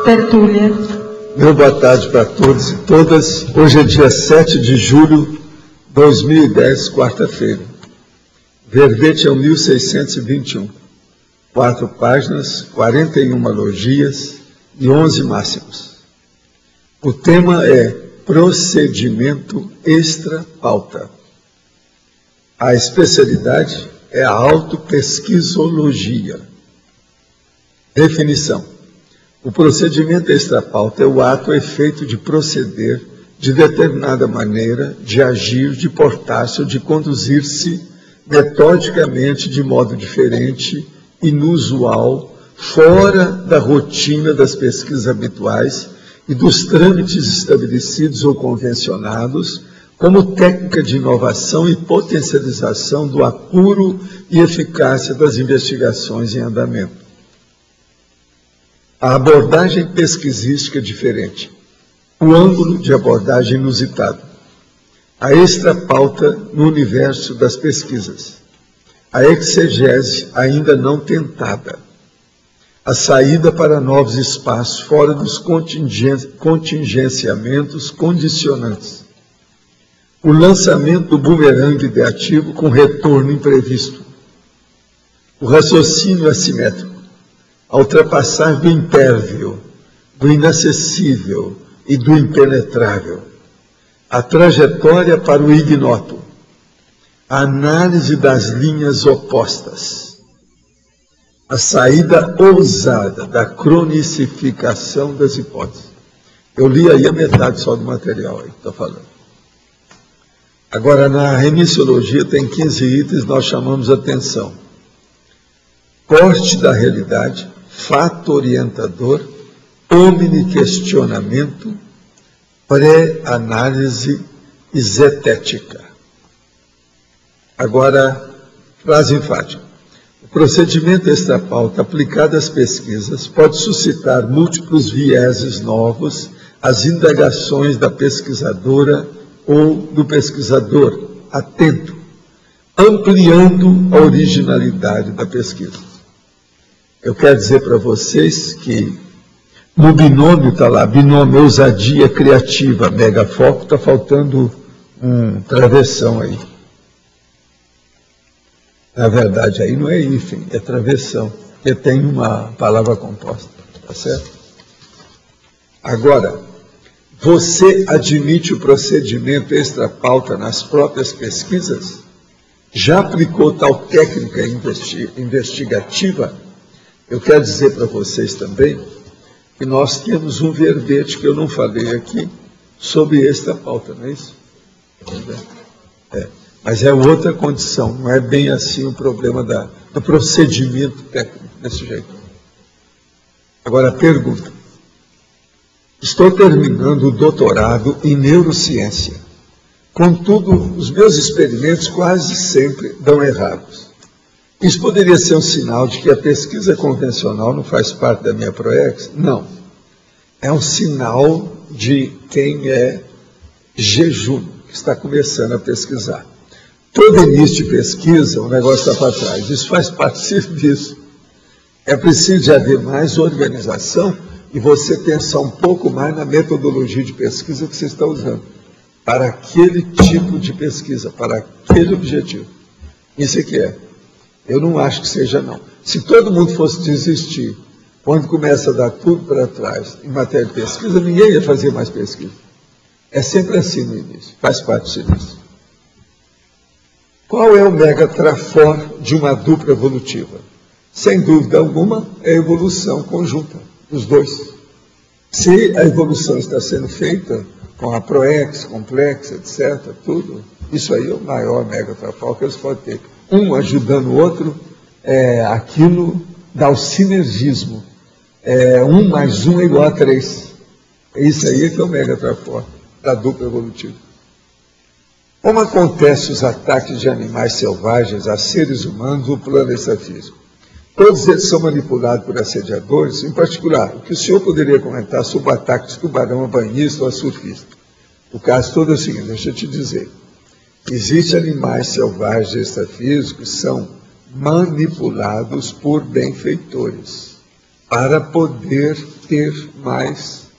tertúlia. Meu boa tarde para todos e todas. Hoje é dia 7 de julho de 2010, quarta-feira. Verbete é o 1621. 4 páginas, 41 logias e 11 máximos. O tema é procedimento extra-pauta. A especialidade é a autopesquisologia. Definição. O procedimento extra-pauta é o ato ou efeito de proceder de determinada maneira, de agir, de portar-se ou de conduzir-se metodicamente de modo diferente, inusual, fora da rotina das pesquisas habituais e dos trâmites estabelecidos ou convencionados, como técnica de inovação e potencialização do apuro e eficácia das investigações em andamento. A abordagem pesquisística é diferente, o ângulo de abordagem inusitado, a extra-pauta no universo das pesquisas, a exegese ainda não tentada, a saída para novos espaços fora dos contingenciamentos condicionantes, o lançamento do bumerangue ideativo com retorno imprevisto, o raciocínio assimétrico, a ultrapassagem do impérvio, do inacessível e do impenetrável, a trajetória para o ignoto, a análise das linhas opostas, a saída ousada da cronicificação das hipóteses. Eu li aí a metade só do material aí que estou falando. Agora, na remissiologia tem 15 itens, nós chamamos atenção. Corte da realidade, fato orientador, omniquestionamento, pré-análise e zetética. Agora, frase enfática. O procedimento extra-pauta aplicado às pesquisas pode suscitar múltiplos vieses novos às indagações da pesquisadora ou do pesquisador, atento, ampliando a originalidade da pesquisa. Eu quero dizer para vocês que no binômio está lá, binômio ousadia criativa, mega foco, está faltando um travessão aí. Na verdade, aí não é hífen, é travessão, porque tem uma palavra composta, tá certo? Agora, você admite o procedimento extra-pauta nas próprias pesquisas? Já aplicou tal técnica investigativa? Eu quero dizer para vocês também que nós temos um verbete que eu não falei aqui sobre extra-pauta, não é isso? Mas é outra condição, não é bem assim o problema do procedimento técnico, desse jeito. Agora, pergunta. Estou terminando o doutorado em neurociência. Contudo, os meus experimentos quase sempre dão errados. Isso poderia ser um sinal de que a pesquisa convencional não faz parte da minha proex? Não. É um sinal de quem é jejum, que está começando a pesquisar. Todo início de pesquisa, o negócio está para trás. Isso faz parte do serviço. É preciso haver mais organização e você pensar um pouco mais na metodologia de pesquisa que você está usando para aquele tipo de pesquisa, para aquele objetivo. Isso é que é. Eu não acho que seja, não. Se todo mundo fosse desistir, quando começa a dar tudo para trás em matéria de pesquisa, ninguém ia fazer mais pesquisa. É sempre assim no início, faz parte do serviço. Qual é o megatrafor de uma dupla evolutiva? Sem dúvida alguma, é a evolução conjunta dos dois. Se a evolução está sendo feita com a proex, complexa, etc., tudo, isso aí é o maior megatrafor que eles podem ter. Um ajudando o outro, aquilo dá o sinergismo. 1 mais 1 é igual a 3. Isso aí que é o megatrafor da dupla evolutiva. Como acontecem os ataques de animais selvagens a seres humanos no plano extrafísico? Todos eles são manipulados por assediadores, em particular, o que o senhor poderia comentar sobre o ataque de tubarão a banhista ou a surfista? O caso todo é o seguinte, deixa eu te dizer. Existem animais selvagens extrafísicos que são manipulados por benfeitores para poder ter mais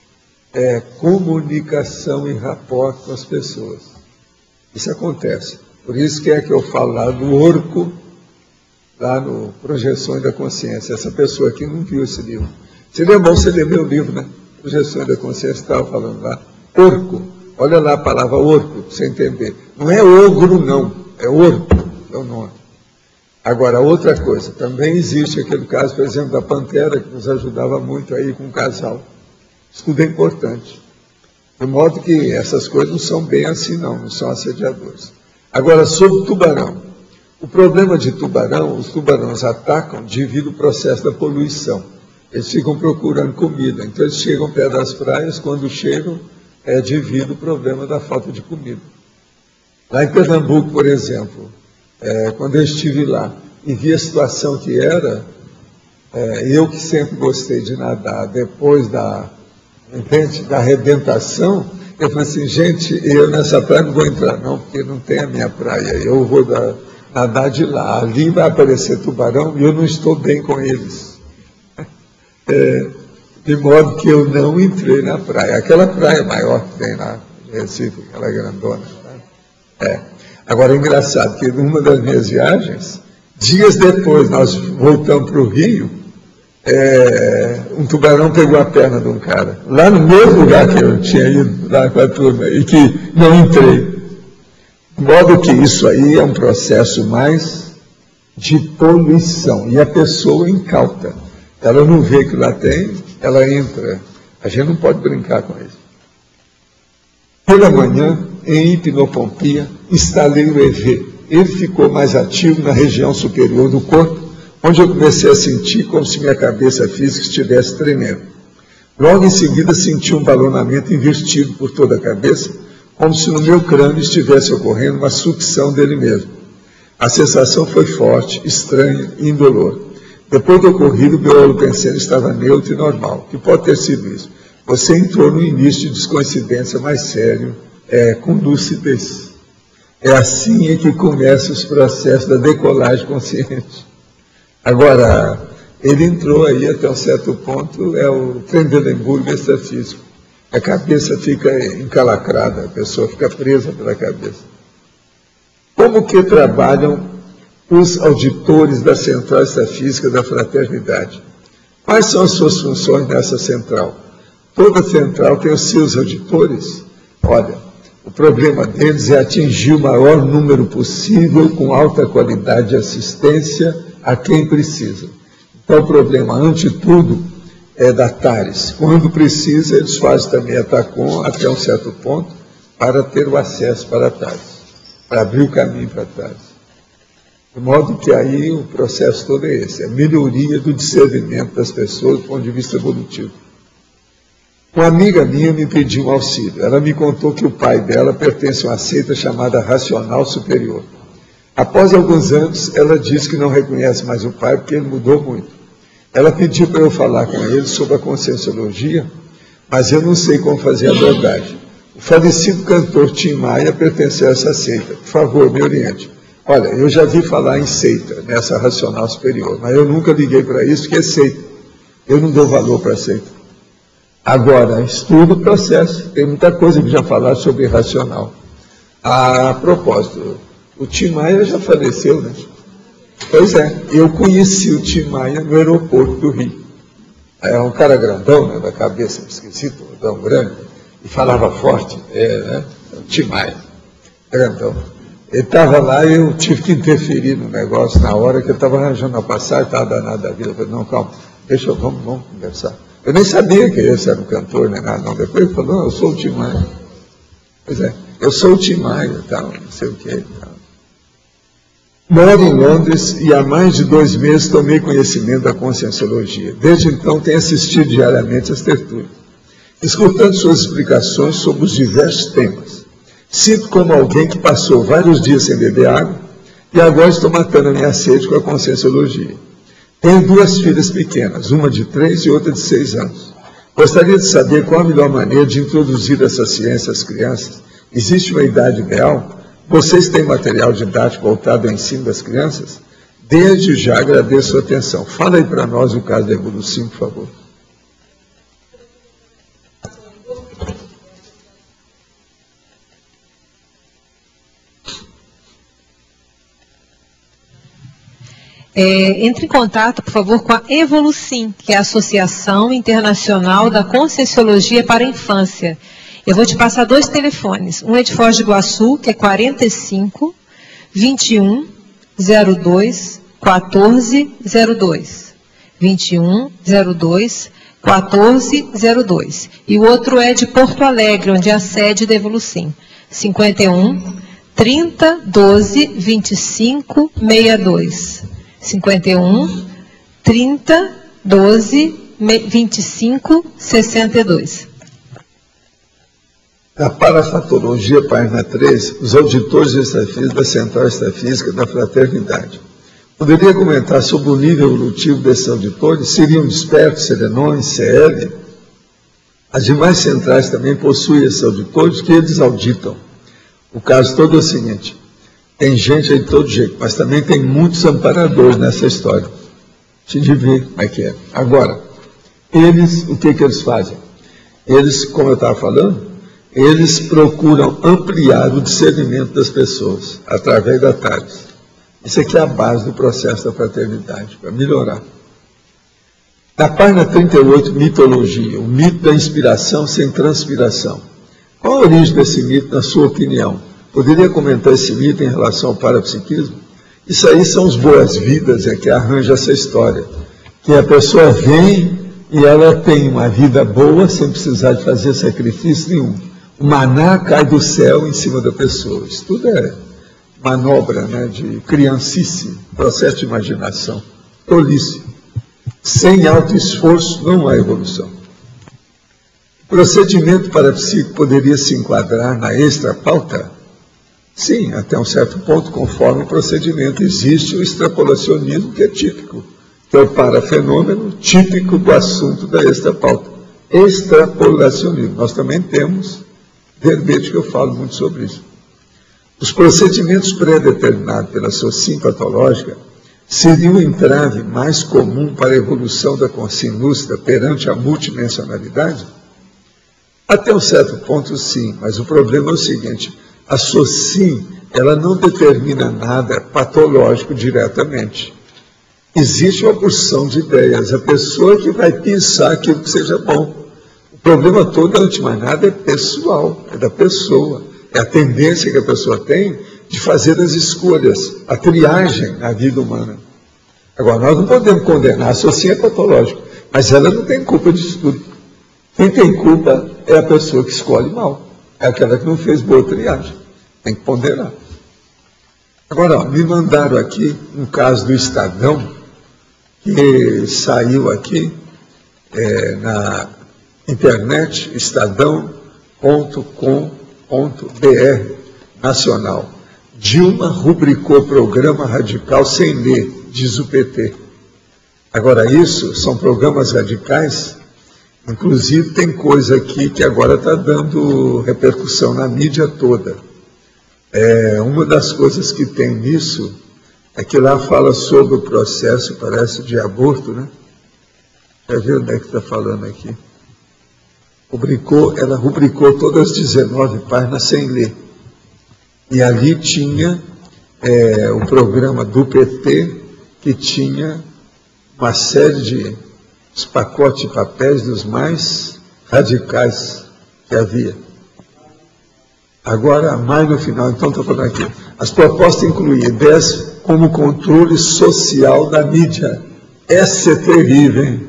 comunicação e rapport com as pessoas. Isso acontece. Por isso que eu falo lá do Orco, lá no Projeções da Consciência. Essa pessoa aqui não viu esse livro. Seria bom você ler meu livro, né? Projeções da Consciência, estava falando lá. Orco. Olha lá a palavra orco, para você entender. Não é ogro, não. É orco, é o nome. Agora, outra coisa. Também existe aquele caso, por exemplo, da Pantera, que nos ajudava muito aí com o casal. Isso tudo é importante. De modo que essas coisas não são bem assim, não são assediadores. Agora, sobre o tubarão. O problema de tubarão, os tubarões atacam devido ao processo da poluição. Eles ficam procurando comida. Então, eles chegam perto das praias, quando chegam, é devido ao problema da falta de comida. Lá em Pernambuco, por exemplo, quando eu estive lá e vi a situação que era, eu que sempre gostei de nadar, depois da arrebentação, eu falei assim, gente, eu nessa praia não vou entrar não, porque não tem a minha praia, eu vou nadar de lá, ali vai aparecer tubarão e eu não estou bem com eles. De modo que eu não entrei na praia, aquela praia maior que tem lá em Recife, aquela grandona. Agora é engraçado que numa das minhas viagens, dias depois nós voltamos para o Rio, um tubarão pegou a perna de um cara, lá no mesmo lugar que eu tinha ido, lá com a turma, e que não entrei. De modo que isso aí é um processo mais de poluição, e a pessoa incauta. Ela não vê que lá tem, ela entra. A gente não pode brincar com isso. Pela manhã, em hipnopompia, instalei o EV. Ele ficou mais ativo na região superior do corpo, onde eu comecei a sentir como se minha cabeça física estivesse tremendo. Logo em seguida, senti um balonamento invertido por toda a cabeça, como se no meu crânio estivesse ocorrendo uma sucção dele mesmo. A sensação foi forte, estranha e indolor. Depois do ocorrido, meu holopensene estava neutro e normal. Que pode ter sido isso? Você entrou no início de descoincidência mais sério, com lucidez. É assim que começam os processos da decolagem consciente. Agora, ele entrou aí até um certo ponto, é o Trendelenburg extrafísico. A cabeça fica encalacrada, a pessoa fica presa pela cabeça. Como que trabalham os auditores da Central Extrafísica da Fraternidade? Quais são as suas funções nessa central? Toda central tem os seus auditores. Olha, o problema deles é atingir o maior número possível com alta qualidade de assistência a quem precisa. Então, o problema, ante tudo, é da TARES. Quando precisa, eles fazem também a TACOM até um certo ponto para ter o acesso para a TARES, para abrir o caminho para a TARES. De modo que aí o processo todo é esse, a melhoria do discernimento das pessoas do ponto de vista evolutivo. Uma amiga minha me pediu um auxílio. Ela me contou que o pai dela pertence a uma seita chamada Racional Superior. Após alguns anos, ela disse que não reconhece mais o pai porque ele mudou muito. Ela pediu para eu falar com ele sobre a conscienciologia, mas eu não sei como fazer a verdade. O falecido cantor Tim Maia pertenceu a essa seita. Por favor, me oriente. Olha, eu já vi falar em seita, nessa Racional Superior, mas eu nunca liguei para isso, que é seita. Eu não dou valor para a seita. Agora, estudo o processo. Tem muita coisa que já falaram sobre racional. A propósito, o Tim Maia já faleceu, né? Pois é, eu conheci o Tim Maia no aeroporto do Rio. É um cara grandão, né, da cabeça, esquisito, tão grande, e falava forte, né? O Tim Maia, grandão. Ele estava lá e eu tive que interferir no negócio na hora que eu estava arranjando a passagem, estava danado da vida. Eu falei, não, calma, vamos conversar. Eu nem sabia que esse era um cantor, nem nada, não. Depois ele falou, não, eu sou o Tim Maia. Pois é, eu sou o Tim Maia, tal, não sei o que. Tal. Moro em Londres e há mais de 2 meses tomei conhecimento da conscienciologia. Desde então tenho assistido diariamente às tertúlias, escutando suas explicações sobre os diversos temas. Sinto como alguém que passou vários dias sem beber água e agora estou matando a minha sede com a conscienciologia. Tenho 2 filhas pequenas, uma de 3 e outra de 6 anos. Gostaria de saber qual a melhor maneira de introduzir essa ciência às crianças. Existe uma idade ideal? Vocês têm material didático voltado ao ensino das crianças? Desde já agradeço a atenção. Fala aí para nós o caso da evolução, por favor. Entre em contato, por favor, com a Evolucim, que é a Associação Internacional da Conscienciologia para a Infância. Eu vou te passar 2 telefones. Um é de Foz do Iguaçu, que é 45 21 02 14 02. 21 02 14 02. E o outro é de Porto Alegre, onde é a sede da Evolucim. 51 30 12 25 62. 51 30 12 25 62. Na parafatologia, página 13, os auditores extrafísicos da Central Extrafísica da Fraternidade. Poderia comentar sobre o nível evolutivo desses auditores? Seriam despertos, serenões, CL? As demais centrais também possuem esses auditores que eles auditam. O caso todo é o seguinte: tem gente aí de todo jeito, mas também tem muitos amparadores nessa história. Deixa eu ver como é que é. Agora, eles, o que eles fazem? Eles, como eu estava falando, eles procuram ampliar o discernimento das pessoas através da TARES. Isso aqui é a base do processo da fraternidade, para melhorar. Na página 38, mitologia, o mito da inspiração sem transpiração. Qual a origem desse mito, na sua opinião? Poderia comentar esse mito em relação ao parapsiquismo? Isso aí são os boas-vidas, é que arranja essa história. Que a pessoa vem e ela tem uma vida boa sem precisar de fazer sacrifício nenhum. O maná cai do céu em cima da pessoa. Isso tudo é manobra, né, de criancice, processo de imaginação, tolice. Sem alto esforço não há evolução. O procedimento parapsíquico poderia se enquadrar na extrapauta? Sim, até um certo ponto, conforme o procedimento. Existe o extrapolacionismo, que é típico, que é o parafenômeno típico do assunto da extrapauta. Extrapolacionismo. Nós também temos verbete que eu falo muito sobre isso. Os procedimentos pré-determinados pela SOCIM patológica seriam o entrave mais comum para a evolução da consciência lúcida perante a multidimensionalidade? Até um certo ponto, sim, mas o problema é o seguinte: a SOCIM, ela não determina nada patológico diretamente. Existe uma porção de ideias, a pessoa que vai pensar aquilo que seja bom. O problema todo, antes de mais nada, é pessoal, é da pessoa. É a tendência que a pessoa tem de fazer as escolhas, a triagem na vida humana. Agora, nós não podemos condenar, a SOCIM é patológica, mas ela não tem culpa disso tudo. Quem tem culpa é a pessoa que escolhe mal, é aquela que não fez boa triagem. Tem que ponderar. Agora, ó, me mandaram aqui um caso do Estadão, que saiu aqui na internet, estadão.com.br nacional. Dilma rubricou programa radical sem ler, diz o PT. Agora, isso são programas radicais, inclusive tem coisa aqui que agora está dando repercussão na mídia toda. Uma das coisas que tem nisso é que lá fala sobre o processo, parece, de aborto, né? Quer ver onde é que está falando aqui? Ela rubricou todas as 19 páginas sem ler. E ali tinha o programa do PT, que tinha uma série de pacotes de papéis dos mais radicais que havia. Agora, mais no final, então estou falando aqui. As propostas incluíam ideias como controle social da mídia. Essa é terrível, hein?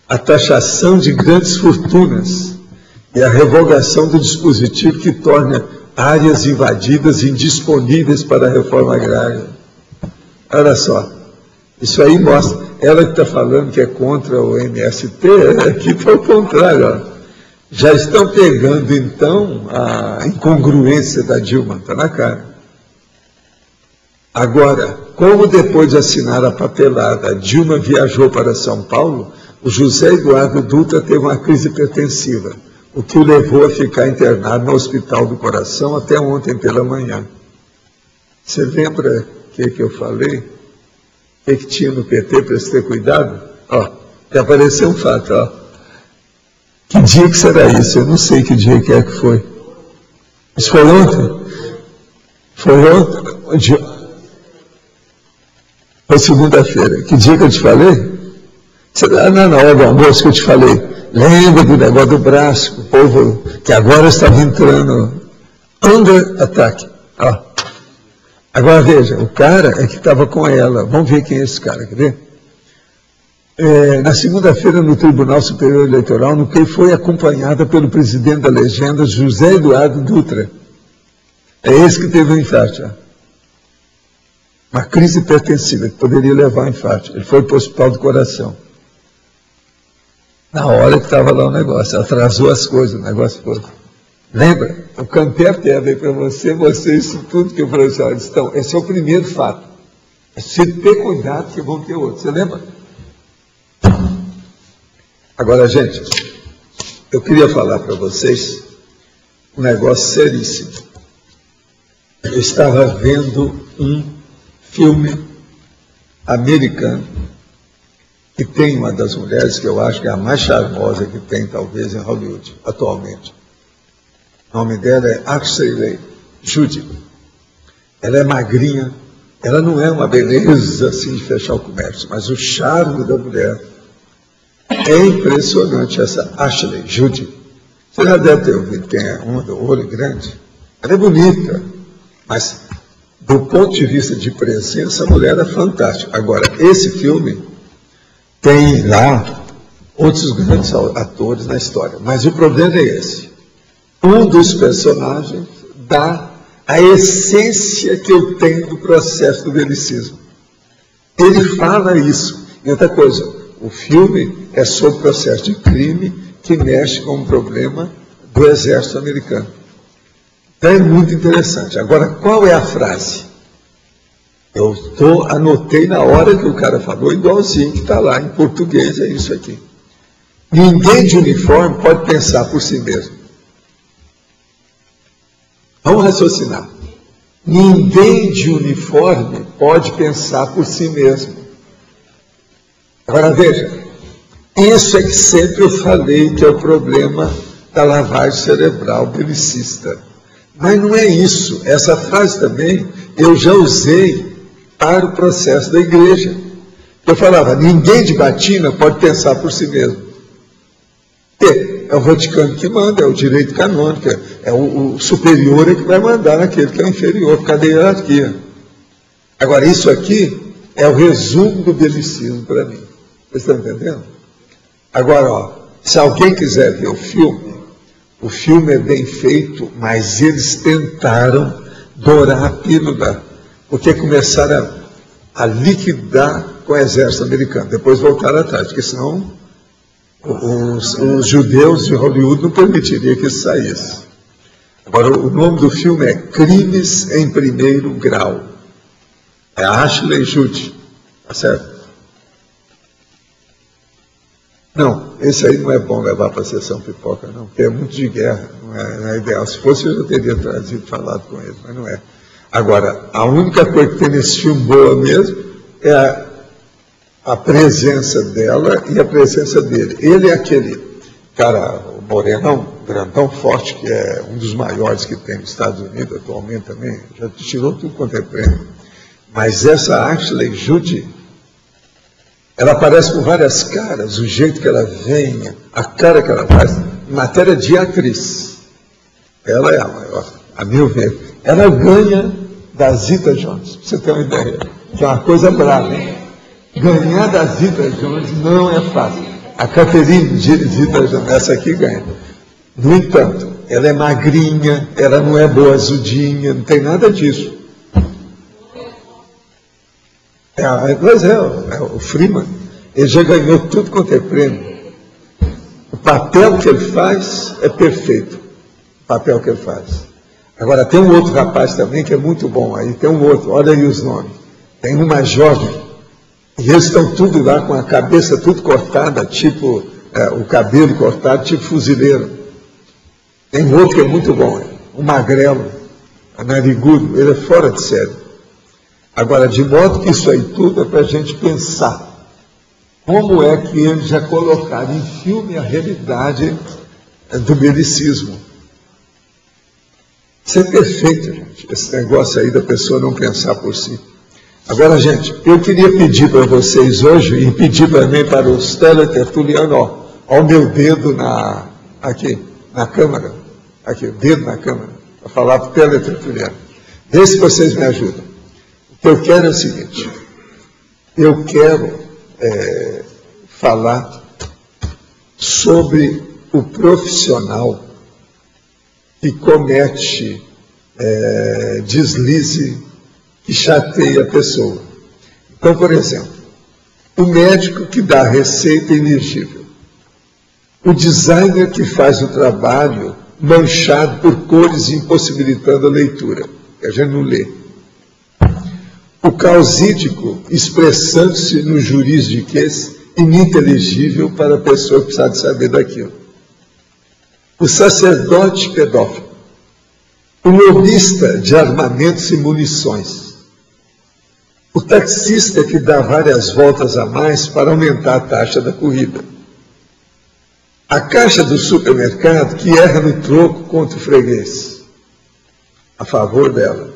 A taxação de grandes fortunas e a revogação do dispositivo que torna áreas invadidas indisponíveis para a reforma agrária. Olha só, isso aí mostra, ela que está falando que é contra o MST, aqui está o contrário. Ó. Já estão pegando, então, a incongruência da Dilma, está na cara. Agora, como depois de assinar a papelada, a Dilma viajou para São Paulo, o José Eduardo Dutra teve uma crise hipertensiva, o que o levou a ficar internado no Hospital do Coração até ontem pela manhã. Você lembra o que eu falei? O que tinha no PT para se ter cuidado? Ó, já apareceu um fato, ó. Que dia que será isso? Eu não sei que dia que é que foi. Isso foi ontem? Foi ontem? Foi segunda-feira. Que dia que eu te falei? Na hora do almoço que eu te falei. Lembra do negócio do braço, o povo que agora estava entrando under ataque. Ó. Agora veja, o cara é que estava com ela. Vamos ver quem é esse cara, quer ver? Na segunda-feira, no Tribunal Superior Eleitoral, no que foi acompanhada pelo presidente da legenda, José Eduardo Dutra. É esse que teve um infarto. Ó. Uma crise hipertensiva que poderia levar a um infarto. Ele foi para o hospital do coração. Na hora que estava lá o negócio, atrasou as coisas, o negócio foi. Lembra? Eu cantei a pedra aí para você, isso tudo que eu falei assim, olha, então, esse é o primeiro fato. É se ter cuidado que vão ter outro. Você lembra? Agora, gente, eu queria falar para vocês um negócio seríssimo. Eu estava vendo um filme americano que tem uma das mulheres que eu acho que é a mais charmosa que tem, talvez, em Hollywood, atualmente. O nome dela é Ashley Judd. Ela é magrinha, ela não é uma beleza assim de fechar o comércio, mas o charme da mulher é impressionante, essa Ashley Judd. Você já deve ter ouvido, tem uma do olho grande. Ela é bonita, mas do ponto de vista de presença, a mulher é fantástica. Agora, esse filme tem lá outros grandes atores na história, mas o problema é esse. Um dos personagens dá a essência que eu tenho do processo do belicismo. Ele fala isso. E outra coisa, o filme é sobre o processo de crime que mexe com o problema do exército americano. Então é muito interessante. Agora, qual é a frase? Eu anotei na hora que o cara falou, igualzinho que está lá em português, é isso aqui. Ninguém de uniforme pode pensar por si mesmo. Vamos raciocinar. Ninguém de uniforme pode pensar por si mesmo. Agora veja, isso é que sempre eu falei que é o problema da lavagem cerebral belicista. Mas não é isso. Essa frase também eu já usei para o processo da igreja. Eu falava, ninguém de batina pode pensar por si mesmo. É o Vaticano que manda, é o direito canônico, é o superior é que vai mandar naquele que é o inferior, por causa da hierarquia. Agora, isso aqui é o resumo do belicismo para mim. Vocês estão entendendo? Agora, ó, se alguém quiser ver o filme é bem feito, mas eles tentaram dourar a pílula, porque começaram a liquidar com o exército americano, depois voltaram atrás, porque senão os judeus de Hollywood não permitiriam que isso saísse. Agora, o nome do filme é Crimes em Primeiro Grau. É Ashley Judd, tá certo? Não, esse aí não é bom levar para a sessão pipoca, não, porque é muito de guerra, não é ideal. Se fosse, eu já teria trazido, falado com ele, mas não é. Agora, a única coisa que tem nesse filme boa mesmo é a presença dela e a presença dele. Ele é aquele cara, o morenão, grandão, forte, que é um dos maiores que tem nos Estados Unidos atualmente também, já tirou tudo quanto é prêmio. Mas essa Ashley Judd, ela aparece com várias caras, o jeito que ela vem, a cara que ela faz, em matéria de atriz. Ela é a maior, a meu ver. Ela ganha da Zita Jones, para você ter uma ideia, que é uma coisa brava, hein? Ganhar da Zita Jones não é fácil. A Catherine Zita Jones, essa aqui ganha. No entanto, ela é magrinha, ela não é boazudinha, não tem nada disso. Mas o Freeman, ele já ganhou tudo quanto é prêmio. O papel que ele faz é perfeito. O papel que ele faz. Agora, tem um outro rapaz também que é muito bom. Aí tem um outro, olha aí os nomes. Tem uma jovem, e eles estão tudo lá com a cabeça tudo cortada, tipo, o cabelo cortado, tipo fuzileiro. Tem um outro que é muito bom, um magrelo, narigudo, ele é fora de série. Agora, de modo que isso aí tudo é para a gente pensar como é que eles já colocaram em filme a realidade do belicismo. Isso é perfeito, gente, esse negócio aí da pessoa não pensar por si. Agora, gente, eu queria pedir para vocês hoje, e pedir também para os teletertulianos, ó o meu dedo aqui, na câmera, aqui, o dedo na câmera, para falar para o teletertuliano. Vê se vocês me ajudam. O que eu quero é o seguinte, eu quero falar sobre o profissional que comete deslize, que chateia a pessoa. Então, por exemplo, o médico que dá a receita ilegível, o designer que faz o trabalho manchado por cores impossibilitando a leitura, que a gente não lê, o causídico expressando-se no juridiquês ininteligível para a pessoa que precisa de saber daquilo, o sacerdote pedófilo, o lobista de armamentos e munições, o taxista que dá várias voltas a mais para aumentar a taxa da corrida, a caixa do supermercado que erra no troco contra o freguês, a favor dela,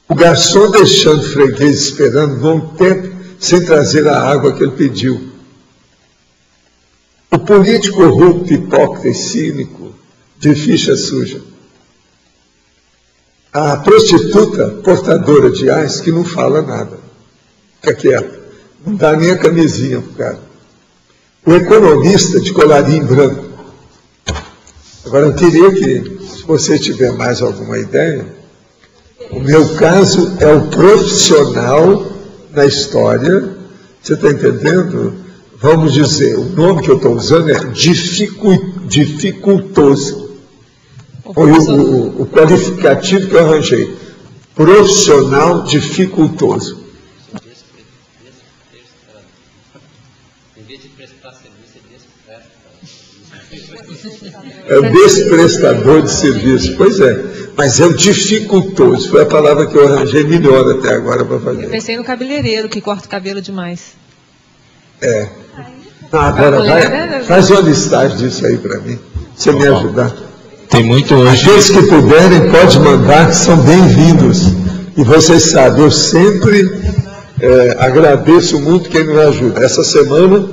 o garçom deixando o freguês esperando um bom tempo sem trazer a água que ele pediu, o político corrupto, hipócrita e cínico de ficha suja, a prostituta portadora de ais que não fala nada, fica quieta, não dá nem a camisinha para o cara, o economista de colarinho branco. Agora eu queria que, se você tiver mais alguma ideia, o meu caso é o profissional na história, você está entendendo? Vamos dizer, o nome que eu estou usando é dificultoso. Foi o qualificativo que eu arranjei. Profissional dificultoso. Em vez de prestar serviço, é o desprestador de serviço. Pois é, mas é o dificultoso. Foi a palavra que eu arranjei melhor até agora para fazer. Eu pensei no cabeleireiro, que corta o cabelo demais. Não, agora faz uma listagem disso aí para mim, se me ajudar. Tem muito hoje. Aqueles que puderem, pode mandar, que são bem-vindos. E vocês sabem, eu sempre agradeço muito quem me ajuda. Essa semana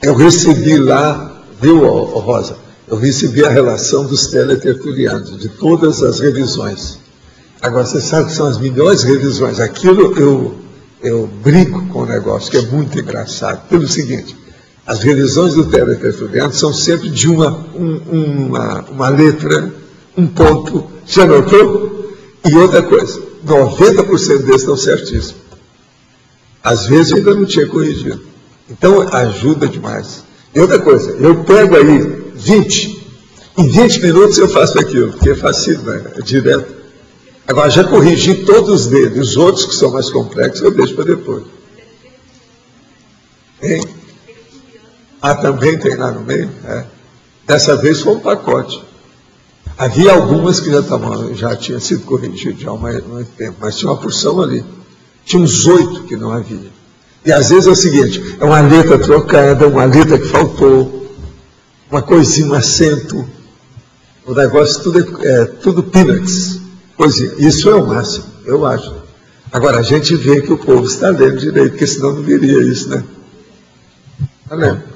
eu recebi lá, viu, Rosa? Eu recebi a relação dos teletertulianos, de todas as revisões. Agora, você sabe que são as melhores revisões. Aquilo eu brinco com o negócio, que é muito engraçado. Pelo seguinte, as revisões do teletertuliano são sempre de uma letra, um ponto. Já notou? E outra coisa, 90% deles estão certíssimos. Às vezes eu ainda não tinha corrigido. Então, ajuda demais. E outra coisa, eu pego aí 20, em 20 minutos eu faço aquilo, porque é fácil, né? É direto. Agora, já corrigi todos eles, os outros que são mais complexos eu deixo para depois. Hein? Também tem lá no meio? Dessa vez foi um pacote. Havia algumas que já tinham sido corrigidas já há muito tempo, mas tinha uma porção ali. Tinha uns 8 que não havia. E às vezes é o seguinte, é uma letra trocada, uma letra que faltou, uma coisinha, um acento, o negócio tudo peanuts. Coisinha. Isso é o máximo, eu acho. Agora, a gente vê que o povo está lendo direito, porque senão não viria isso, né? Está lendo.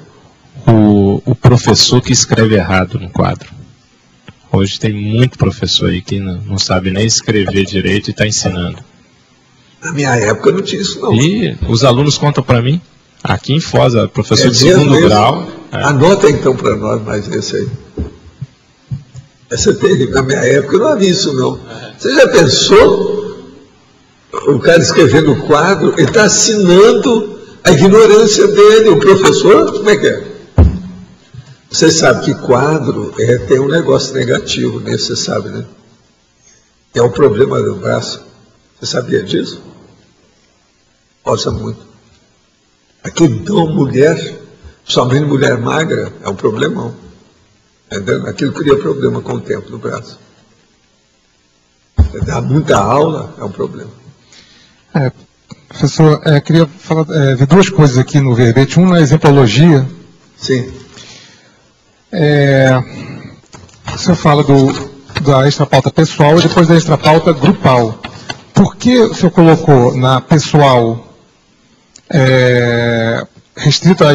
O professor que escreve errado no quadro. Hoje tem muito professor aí que não sabe nem escrever direito e está ensinando. Na minha época não tinha isso, não. E os alunos contam para mim, aqui em Foz, professor de segundo grau. Anota então para nós mais esse aí. Essa é terrível. Na minha época não havia isso, não. Você já pensou? O cara escrevendo o quadro, ele está assinando a ignorância dele, o professor, como é que é? Você sabe que quadro tem um negócio negativo nesse, você sabe, né? É o problema do braço. Você sabia disso? Gosta muito. Aquilo dá uma mulher, somente mulher magra, é um problemão. Entendeu? Aquilo cria problema com o tempo do braço. Dá muita aula, é um problema. Professor, queria ver duas coisas aqui no verbete. Uma na exemplologia. Sim. O senhor fala da extrapauta pessoal e depois da extrapauta grupal. por que o senhor colocou na pessoal restrita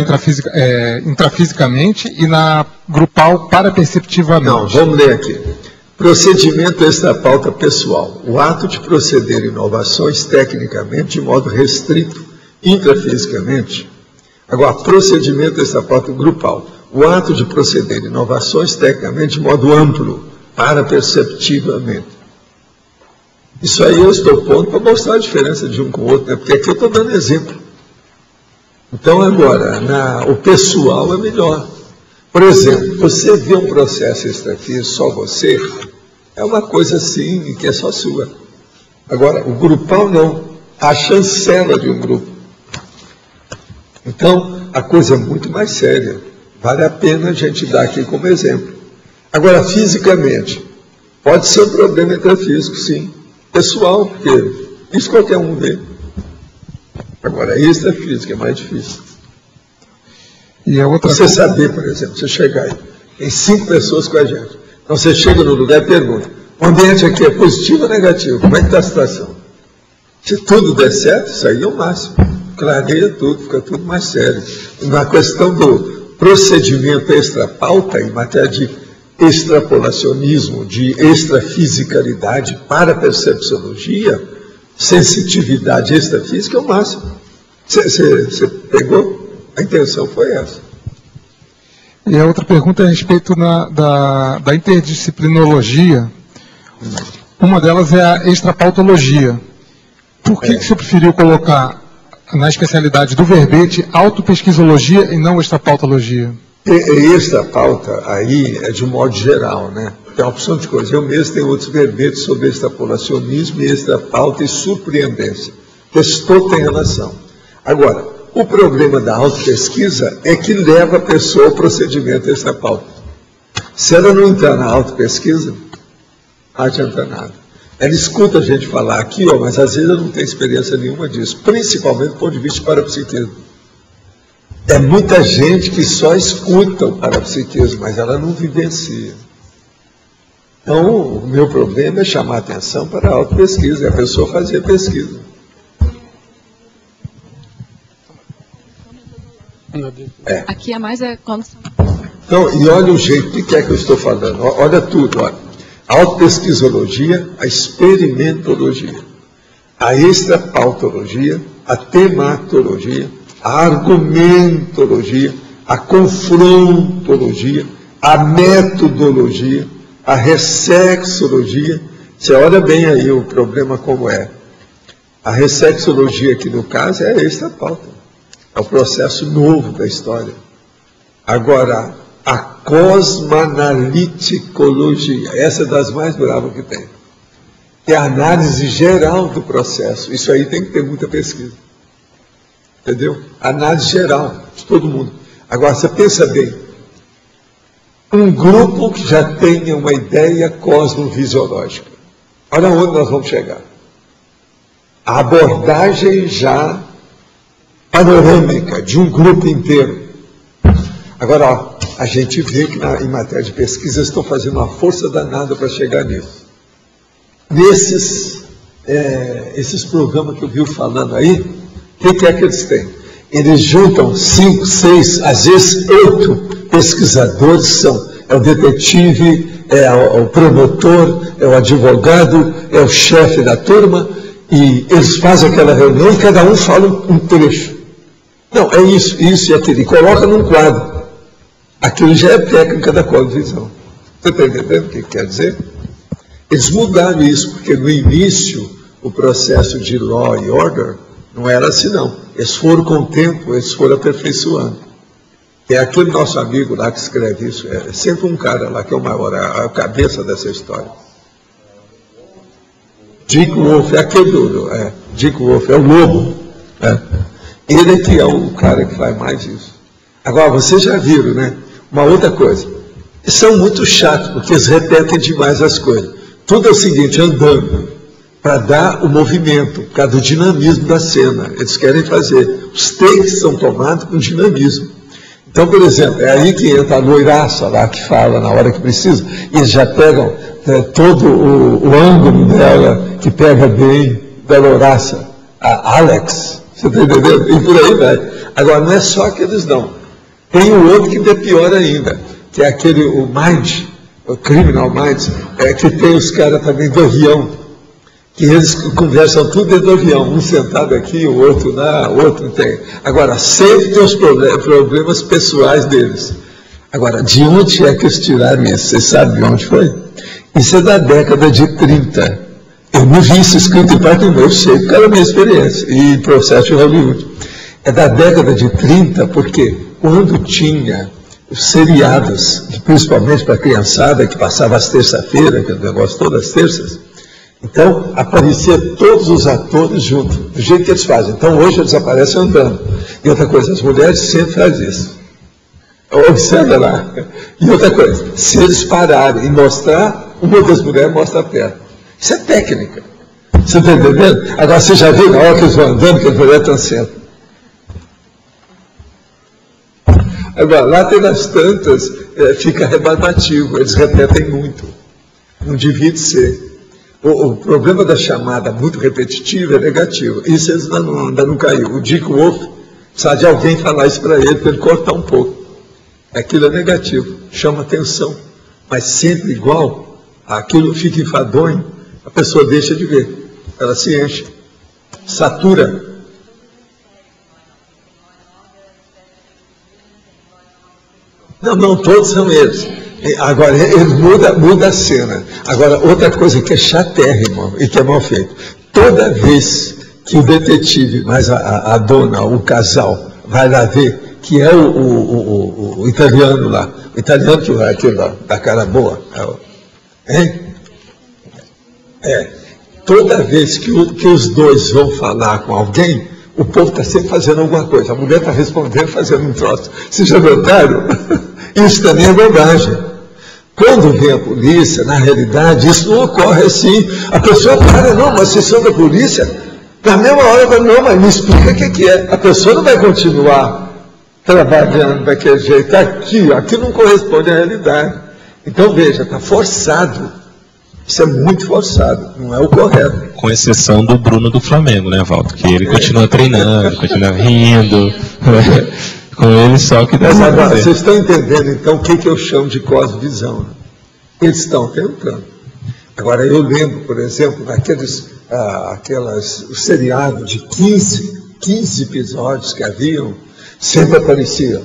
intrafisicamente e na grupal paraperceptivamente? Não, vamos ler aqui. Procedimento extrapauta pessoal. O ato de proceder inovações tecnicamente de modo restrito intrafisicamente. Agora, procedimento extrapauta grupal. O ato de proceder inovações tecnicamente de modo amplo, paraperceptivamente. Isso aí eu estou pondo para mostrar a diferença de um com o outro, né? Porque aqui eu estou dando exemplo. Então, agora, o pessoal é melhor. Por exemplo, você vê um processo extrafísico, só você, é uma coisa assim, que é só sua. Agora, o grupal não, a chancela de um grupo. Então, a coisa é muito mais séria. Vale a pena a gente dar aqui como exemplo. Agora, fisicamente, pode ser um problema intrafísico, sim. Pessoal, porque isso qualquer um vê. Agora, extrafísico é mais difícil. E a outra você saber, por exemplo, você chegar aí, tem 5 pessoas com a gente. Então você chega no lugar e pergunta, o ambiente aqui é positivo ou negativo? Como é que está a situação? Se tudo der certo, isso aí é o máximo. Clareia tudo, fica tudo mais sério. Na questão do procedimento extrapauta, em matéria de extrapolacionismo, de extrafisicalidade para percepciologia, sensitividade extrafísica é o máximo. Você pegou? A intenção foi essa. E a outra pergunta é a respeito da interdisciplinologia. Uma delas é a extrapautologia. Por que você preferiu colocar na especialidade do verbete autopesquisologia e não extrapautologia? Extrapauta aí é de um modo geral, né? Tem uma opção de coisa. Eu mesmo tenho outros verbetes sobre extrapolacionismo e extrapauta e surpreendência. Estou tem relação. Agora, o problema da autopesquisa é que leva a pessoa ao procedimento extrapauta. Se ela não entrar na autopesquisa, não adianta nada. Ela escuta a gente falar aqui, mas às vezes ela não tem experiência nenhuma disso, principalmente do ponto de vista de parapsiquismo. É muita gente que só escuta o parapsiquismo, mas ela não vivencia. Então, o meu problema é chamar a atenção para a autopesquisa, é a pessoa fazer pesquisa. Aqui é mais quando... Então, e olha o jeito que é que eu estou falando. Olha tudo, olha. A autopesquisologia, a experimentologia, a extrapautologia, a tematologia, a argumentologia, a confrontologia, a metodologia, a ressexologia. Você olha bem aí o problema como é. A ressexologia aqui no caso é a extrapauta. É o processo novo da história. Agora, a cosmoanaliticologia, essa é das mais bravas que tem. É a análise geral do processo. Isso aí tem que ter muita pesquisa. Entendeu? Análise geral de todo mundo. Agora, você pensa bem. Um grupo que já tenha uma ideia cosmovisiológica. Olha onde nós vamos chegar. A abordagem já panorâmica de um grupo inteiro. Agora, ó, a gente vê que em matéria de pesquisa estão fazendo uma força danada para chegar nisso. Esses programas que eu vi falando aí, o que é que eles têm? Eles juntam 5, 6, às vezes 8 pesquisadores, é o detetive, é o promotor, é o advogado, é o chefe da turma, e eles fazem aquela reunião e cada um fala um trecho. Não, é isso e aquilo, e coloca num quadro. Aquilo já é técnica da cosmovisão. Você está entendendo o que quer dizer? Eles mudaram isso, porque no início o processo de law e order não era assim, não. Eles foram com o tempo, eles foram aperfeiçoando. É aquele nosso amigo lá que escreve isso, é sempre um cara lá que é o maior, a cabeça dessa história. Dick Wolf, é aquele Dick Wolf, é o lobo. Ele é que é o cara que faz mais isso. Agora, vocês já viram, né? Uma outra coisa. Eles são muito chatos, porque eles repetem demais as coisas. Tudo é o seguinte, andando, para dar o movimento, por causa do dinamismo da cena. Eles querem fazer. Os takes são tomados com dinamismo. Então, por exemplo, é aí que entra a loiraça lá, que fala na hora que precisa, e eles já pegam todo o ângulo dela, que pega bem. Bela Horácia, a Alex, você está entendendo? E por aí vai. Agora, não é só aqueles não. Tem o outro que é pior ainda, que é aquele, o Mind, o Criminal Minds, que tem os caras também do avião, que eles conversam tudo dentro do avião, um sentado aqui, o outro lá, o outro tem. Agora, sempre tem os problemas pessoais deles. Agora, de onde é que eles tiraram isso? Vocês sabem de onde foi? Isso é da década de 30. Eu não vi isso escrito em parte nenhuma, eu sei, por causa da minha experiência, e processo de Hollywood. É da década de 30, porque quando tinha os seriados, principalmente para a criançada, que passava às terça-feiras, que é o negócio todas as terças, então aparecia todos os atores juntos, do jeito que eles fazem. Então hoje eles aparecem andando. E outra coisa, as mulheres sempre fazem isso. Observa lá. E outra coisa, se eles pararem e mostrar, uma das mulheres mostra a perna. Isso é técnica. Você está entendendo? Agora você já viu na hora que eles vão andando, que as mulheres estão sendo. Agora, lá pelas tantas, fica rebarbativo, eles repetem muito. Não devia de ser. O problema da chamada muito repetitiva é negativo. Isso eles ainda não caiu. O Dick Wolf precisa de alguém falar isso para ele cortar um pouco. Aquilo é negativo, chama atenção. Mas sempre igual, aquilo fica enfadonho, a pessoa deixa de ver. Ela se enche, satura. Não, todos são eles. Agora, ele muda a cena. Agora, outra coisa que é chatérrimo e que é mal feito. Toda vez que o detetive, mais a dona, o casal, vai lá ver que é o italiano lá, o italiano que vai aquele lá, da cara boa, toda vez que os dois vão falar com alguém, o povo está sempre fazendo alguma coisa. A mulher está respondendo, fazendo um troço. Vocês já notaram? Isso também é bobagem. Quando vem a polícia, na realidade, isso não ocorre assim. A pessoa para, não, mas vocês são da polícia? Na mesma hora, fala, não, mas me explica o que é. A pessoa não vai continuar trabalhando daquele jeito. Aqui não corresponde à realidade. Então, veja, está forçado. Isso é muito forçado, não é o correto. Com exceção do Bruno do Flamengo, né, Walter? Que ele continua treinando, continua rindo. Com ele só que dá agora, vocês estão entendendo, então, o que eu chamo de cosmovisão? Né? Eles estão tentando. Agora, eu lembro, por exemplo, daqueles o seriado de 15 episódios que haviam, sempre aparecia.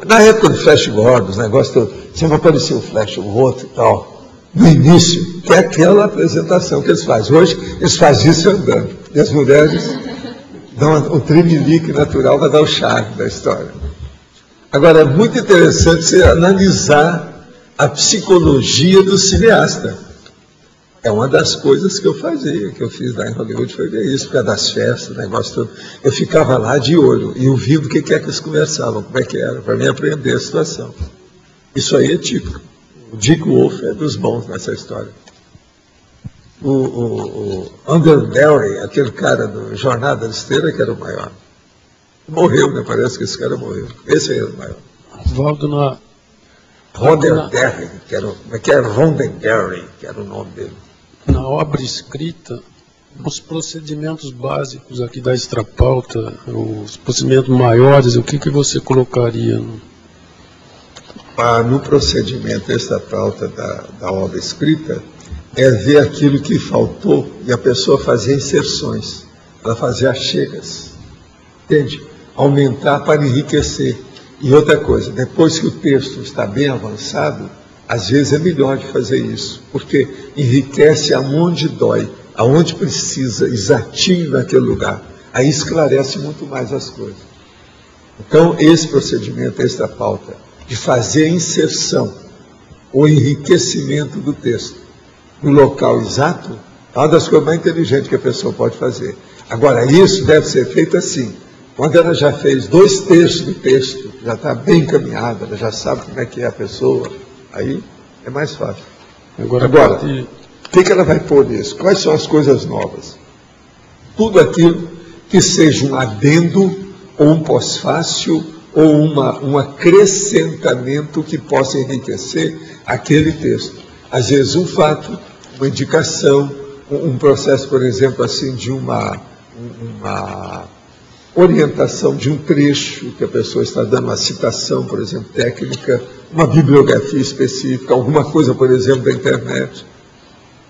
Na época do Flash Gordon, os negócios todos, sempre aparecia o Flash, o outro e tal. No início, que é aquela apresentação que eles fazem. Hoje, eles fazem isso andando. E as mulheres dão o tremelique natural para dar o charme da história. Agora, é muito interessante você analisar a psicologia do cineasta. É uma das coisas que eu fazia, que eu fiz lá em Hollywood, foi ver isso, por causa das festas, o negócio todo. Eu ficava lá de olho e ouvindo o que é que eles conversavam, como é que era, para mim aprender a situação. Isso aí é típico. O Dick Wolf é dos bons nessa história. O Underberry, aquele cara do Jornada da Esteira, que era o maior. Morreu, né? Parece que esse cara morreu. Esse aí era o maior. Oswaldo Roddenberry, que era Roddenberry, que era o nome dele. Na obra escrita, os procedimentos básicos aqui da extrapauta, os procedimentos maiores, o que você colocaria? No procedimento extrapauta da obra escrita, é ver aquilo que faltou e a pessoa fazer inserções, ela fazer achegas, entende? Aumentar para enriquecer. E outra coisa, depois que o texto está bem avançado, às vezes é melhor de fazer isso, porque enriquece aonde dói, aonde precisa, exatinho naquele lugar. Aí esclarece muito mais as coisas. Então, esse procedimento extrapauta, de fazer a inserção, o enriquecimento do texto no local exato, é uma das coisas mais inteligentes que a pessoa pode fazer. Agora, isso deve ser feito assim. Quando ela já fez 2 terços do texto, já está bem encaminhada, ela já sabe como é que é a pessoa, aí é mais fácil. Agora o que ela vai pôr nisso? Quais são as coisas novas? Tudo aquilo que seja um adendo, ou um pós-fácil, ou um acrescentamento que possa enriquecer aquele texto. Às vezes um fato, uma indicação, um processo, por exemplo, assim, de uma orientação de um trecho que a pessoa está dando, uma citação, por exemplo, técnica, uma bibliografia específica, alguma coisa, por exemplo, da internet.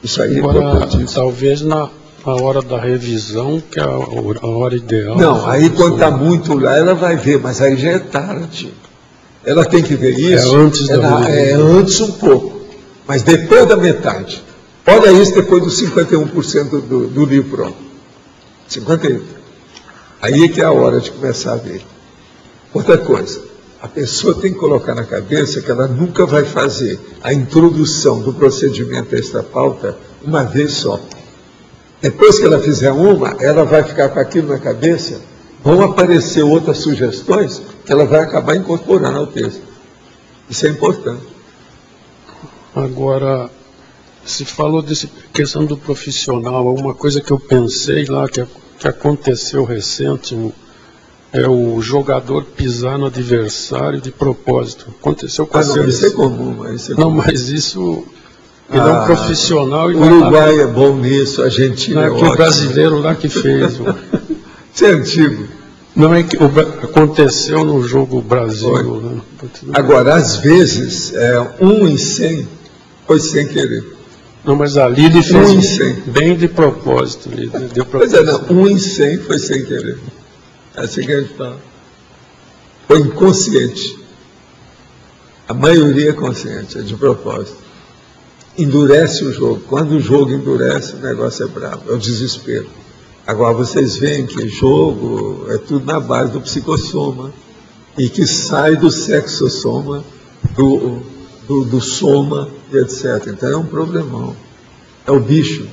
Isso aí é importantíssimo. Talvez na hora da revisão, que é a hora ideal. Não, aí quando está muito lá, ela vai ver, mas aí já é tarde. Ela tem que ver isso. É antes um pouco, mas depois da metade. Olha isso depois dos 51% do livro pronto. 51%. Aí é que é a hora de começar a ver. Outra coisa, a pessoa tem que colocar na cabeça que ela nunca vai fazer a introdução do procedimento extra-pauta uma vez só. Depois que ela fizer uma, ela vai ficar com aquilo na cabeça, vão aparecer outras sugestões que ela vai acabar incorporando ao texto. Isso é importante. Agora, se falou dessa questão do profissional, uma coisa que eu pensei lá, que aconteceu recente, é o jogador pisar no adversário de propósito. Aconteceu com a seleção. Isso é comum. Não, mas isso... Ele é um profissional. O Uruguai é bom nisso, a Argentina é ótimo. O brasileiro lá que fez. Isso é antigo. Não, é que aconteceu no jogo Brasil. Né? Agora, às vezes, 1 em 100 foi sem querer. Não, mas ali ele fez bem de propósito. Pois é, não, 1 em 100 foi sem querer. É assim que a gente fala. Foi inconsciente. A maioria é consciente, é de propósito. Endurece o jogo. Quando o jogo endurece, o negócio é bravo, é o desespero. Agora, vocês veem que jogo é tudo na base do psicossoma e que sai do sexossoma, do soma e etc. Então é um problemão. É o bicho.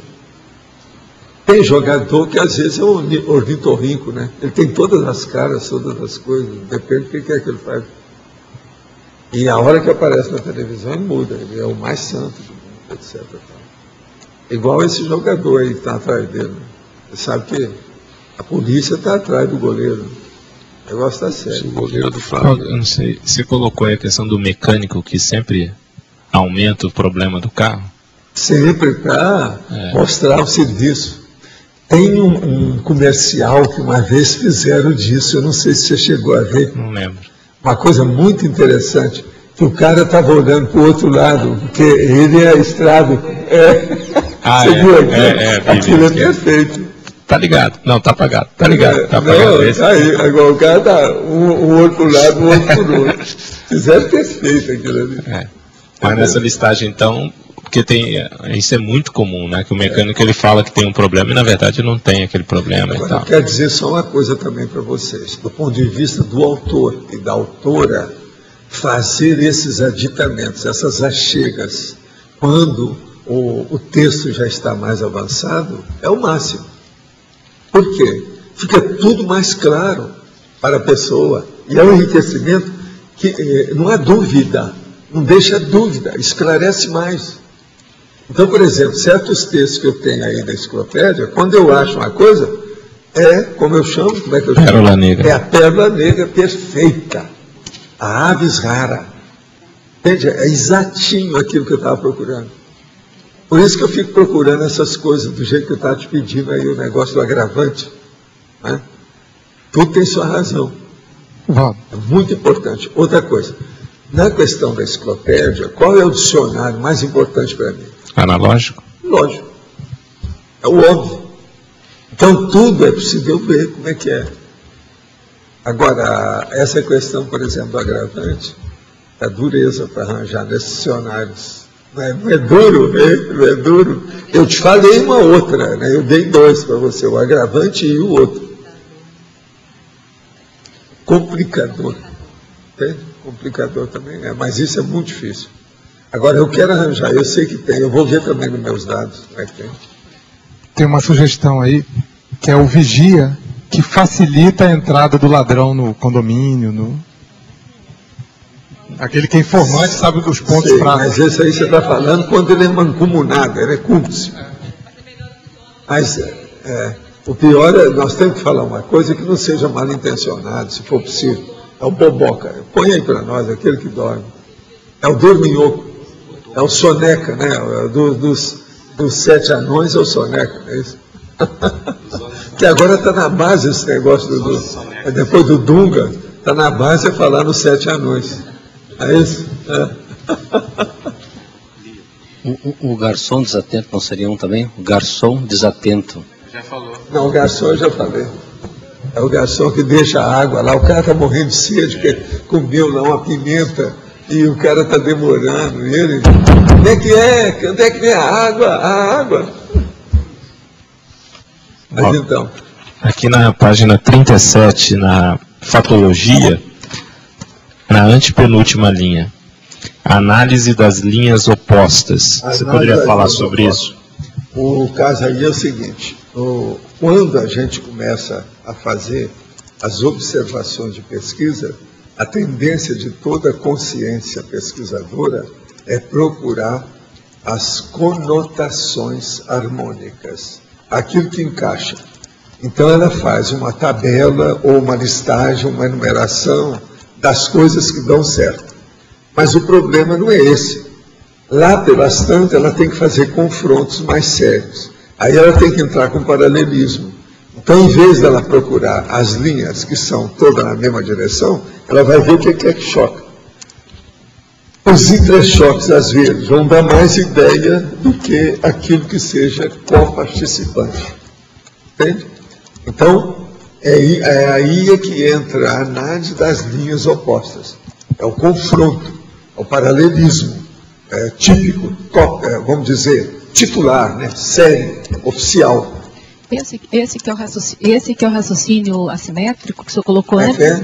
Tem jogador que às vezes é um ornitorrinco, né? Ele tem todas as caras, todas as coisas, depende do que é que ele faz. E a hora que aparece na televisão, ele muda, ele é o mais santo do mundo, etc. Igual esse jogador aí que está atrás dele. Você sabe que a polícia está atrás do goleiro. O negócio está sério. O goleiro do Flamengo. Eu não sei, você colocou aí a questão do mecânico que sempre aumenta o problema do carro? Sempre para mostrar o serviço. Tem um comercial que uma vez fizeram disso, eu não sei se você chegou a ver. Não lembro. Uma coisa muito interessante, que o cara estava olhando para o outro lado, porque ele é estrado. Você viu aqui? Aquilo é perfeito. Tá ligado? Não, tá apagado. Tá ligado? Tá apagado. Não, tá aí. Agora o cara tá um outro lado, um outro por outro. Fizeram perfeito aquilo ali. Mas nessa listagem, então, porque isso é muito comum, né? Que o mecânico ele fala que tem um problema e na verdade não tem aquele problema. Agora, e tal. Eu quero dizer só uma coisa também para vocês. Do ponto de vista do autor e da autora, fazer esses aditamentos, essas achegas, quando o texto já está mais avançado, é o máximo. Por quê? Fica tudo mais claro para a pessoa. E é um enriquecimento que não há dúvida, não deixa dúvida, esclarece mais. Então, por exemplo, certos textos que eu tenho aí da enciclopédia, quando eu acho uma coisa, como eu chamo? Como é que eu chamo? Pérola negra. É a pérola negra perfeita. A avis rara. Entende? É exatinho aquilo que eu estava procurando. Por isso que eu fico procurando essas coisas, do jeito que eu estava te pedindo aí, o negócio do agravante. Né? Tudo tem sua razão. É muito importante. Outra coisa, na questão da enciclopédia, qual é o dicionário mais importante para mim? Analógico? Lógico. É o óbvio. Então, tudo é preciso eu ver como é que é. Agora, essa questão, por exemplo, do agravante, a dureza para arranjar nesses dicionários. Não é duro, né? Não é duro. Eu te falei uma outra, né? Eu dei 2 para você, o agravante e o outro. Complicador. Entende? Complicador também é, mas isso é muito difícil. Agora, eu quero arranjar, eu sei que tem, eu vou ver também nos meus dados. Como é que tem? Tem uma sugestão aí, que é o vigia, que facilita a entrada do ladrão no condomínio, Aquele que é informante sabe dos pontos fracos. Mas esse aí você está falando quando ele é mancomunado, ele é cúmplice. Mas o pior é, nós temos que falar uma coisa que não seja mal intencionado, se for possível. É o boboca. Põe aí para nós, aquele que dorme. É o dorminhoco. É o soneca, né? Dos 7 anões é o soneca, é isso? Que agora está na base esse negócio depois do Dunga, está na base a falar nos 7 anões. É isso? O garçom desatento não seria um também? O garçom desatento. Já falou. Não, o garçom eu já falei. É o garçom que deixa a água lá, o cara está morrendo de sede, porque comeu lá uma pimenta e o cara está demorando. E ele, onde é que é? Onde é que vem a água? A água. Mas então. Aqui na página 37, na fatologia, na antepenúltima linha, análise das linhas opostas. Você poderia falar sobre isso? O caso aí é o seguinte, quando a gente começa a fazer as observações de pesquisa, a tendência de toda consciência pesquisadora é procurar as conotações harmônicas, aquilo que encaixa. Então ela faz uma tabela ou uma listagem, uma enumeração das coisas que dão certo. Mas o problema não é esse. Lá pelas tantas ela tem que fazer confrontos mais sérios. Aí ela tem que entrar com paralelismo. Então, em vez dela procurar as linhas que são todas na mesma direção, ela vai ver o que é que choca. Os interchoques, às vezes, vão dar mais ideia do que aquilo que seja coparticipante. Entende? Então, é aí que entra a análise das linhas opostas. É o confronto, é o paralelismo típico, vamos dizer, titular, né, sério, oficial. Esse que é o raciocínio assimétrico que o senhor colocou antes?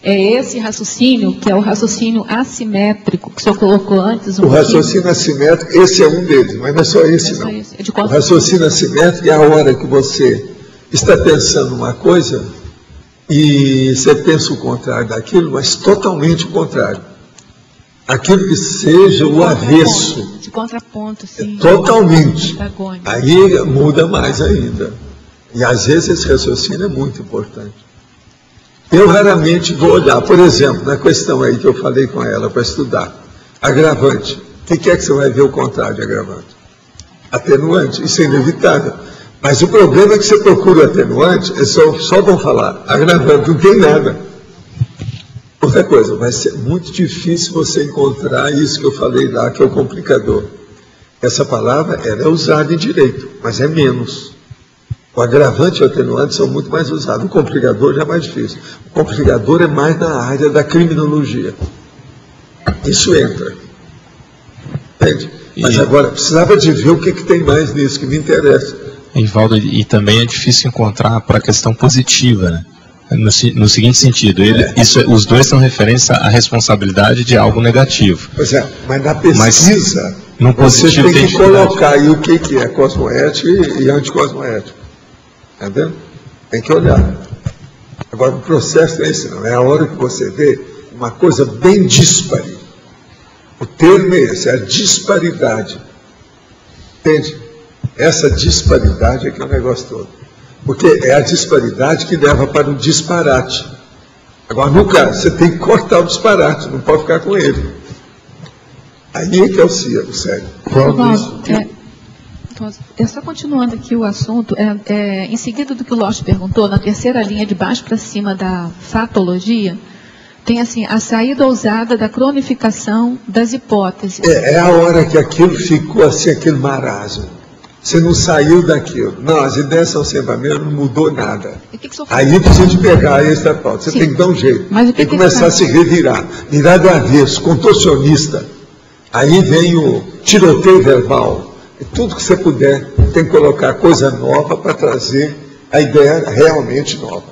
É esse raciocínio que é o raciocínio assimétrico que o senhor colocou antes? O raciocínio assimétrico, esse é um deles, mas não é só esse, não. O raciocínio assimétrico é a hora que você está pensando uma coisa e você pensa o contrário daquilo, mas totalmente o contrário. Aquilo que seja o avesso. De contraponto, sim. Totalmente. Aí muda mais ainda. E às vezes esse raciocínio é muito importante. Eu raramente vou olhar, por exemplo, na questão aí que eu falei com ela para estudar, agravante. O que é que você vai ver o contrário de agravante? Atenuante, isso é inevitável. Mas o problema é que você procura o atenuante, é só vão falar, agravante, não tem nada. Outra coisa, vai ser muito difícil você encontrar isso que eu falei lá, que é o complicador. Essa palavra, ela é usada em direito, mas é menos. O agravante e o atenuante são muito mais usados. O complicador já é mais difícil. O complicador é mais na área da criminologia. Isso entra. Entende? Mas agora, precisava de ver o que tem mais nisso, que me interessa. Evaldo, e também é difícil encontrar para a questão positiva, né? No seguinte sentido, os dois são referência à responsabilidade de algo negativo. Pois é, mas na pesquisa, no positivo você tem que colocar aí o que é cosmoético e anticosmoético. Entendeu? Tem que olhar. Agora, o processo é esse, não é a hora que você vê uma coisa bem díspare. O termo é esse, é a disparidade. Entende? Essa disparidade é que é o negócio todo. Porque é a disparidade que leva para o disparate. Agora, no caso, você tem que cortar o disparate, não pode ficar com ele. Aí é que é o sério. Só continuando aqui o assunto, em seguida do que o Losch perguntou, na terceira linha de baixo para cima da fatologia, tem assim, a saída ousada da cronificação das hipóteses. É a hora que aquilo ficou assim, aquele marasmo. Você não saiu daquilo. Não, as ideias são sempre a mesma, não mudou nada. Aí precisa de pegar essa pauta. Você tem que dar um jeito. Tem que começar a se revirar. Virar do avesso, contorcionista. Aí vem o tiroteio verbal. E tudo que você puder, tem que colocar coisa nova para trazer a ideia realmente nova.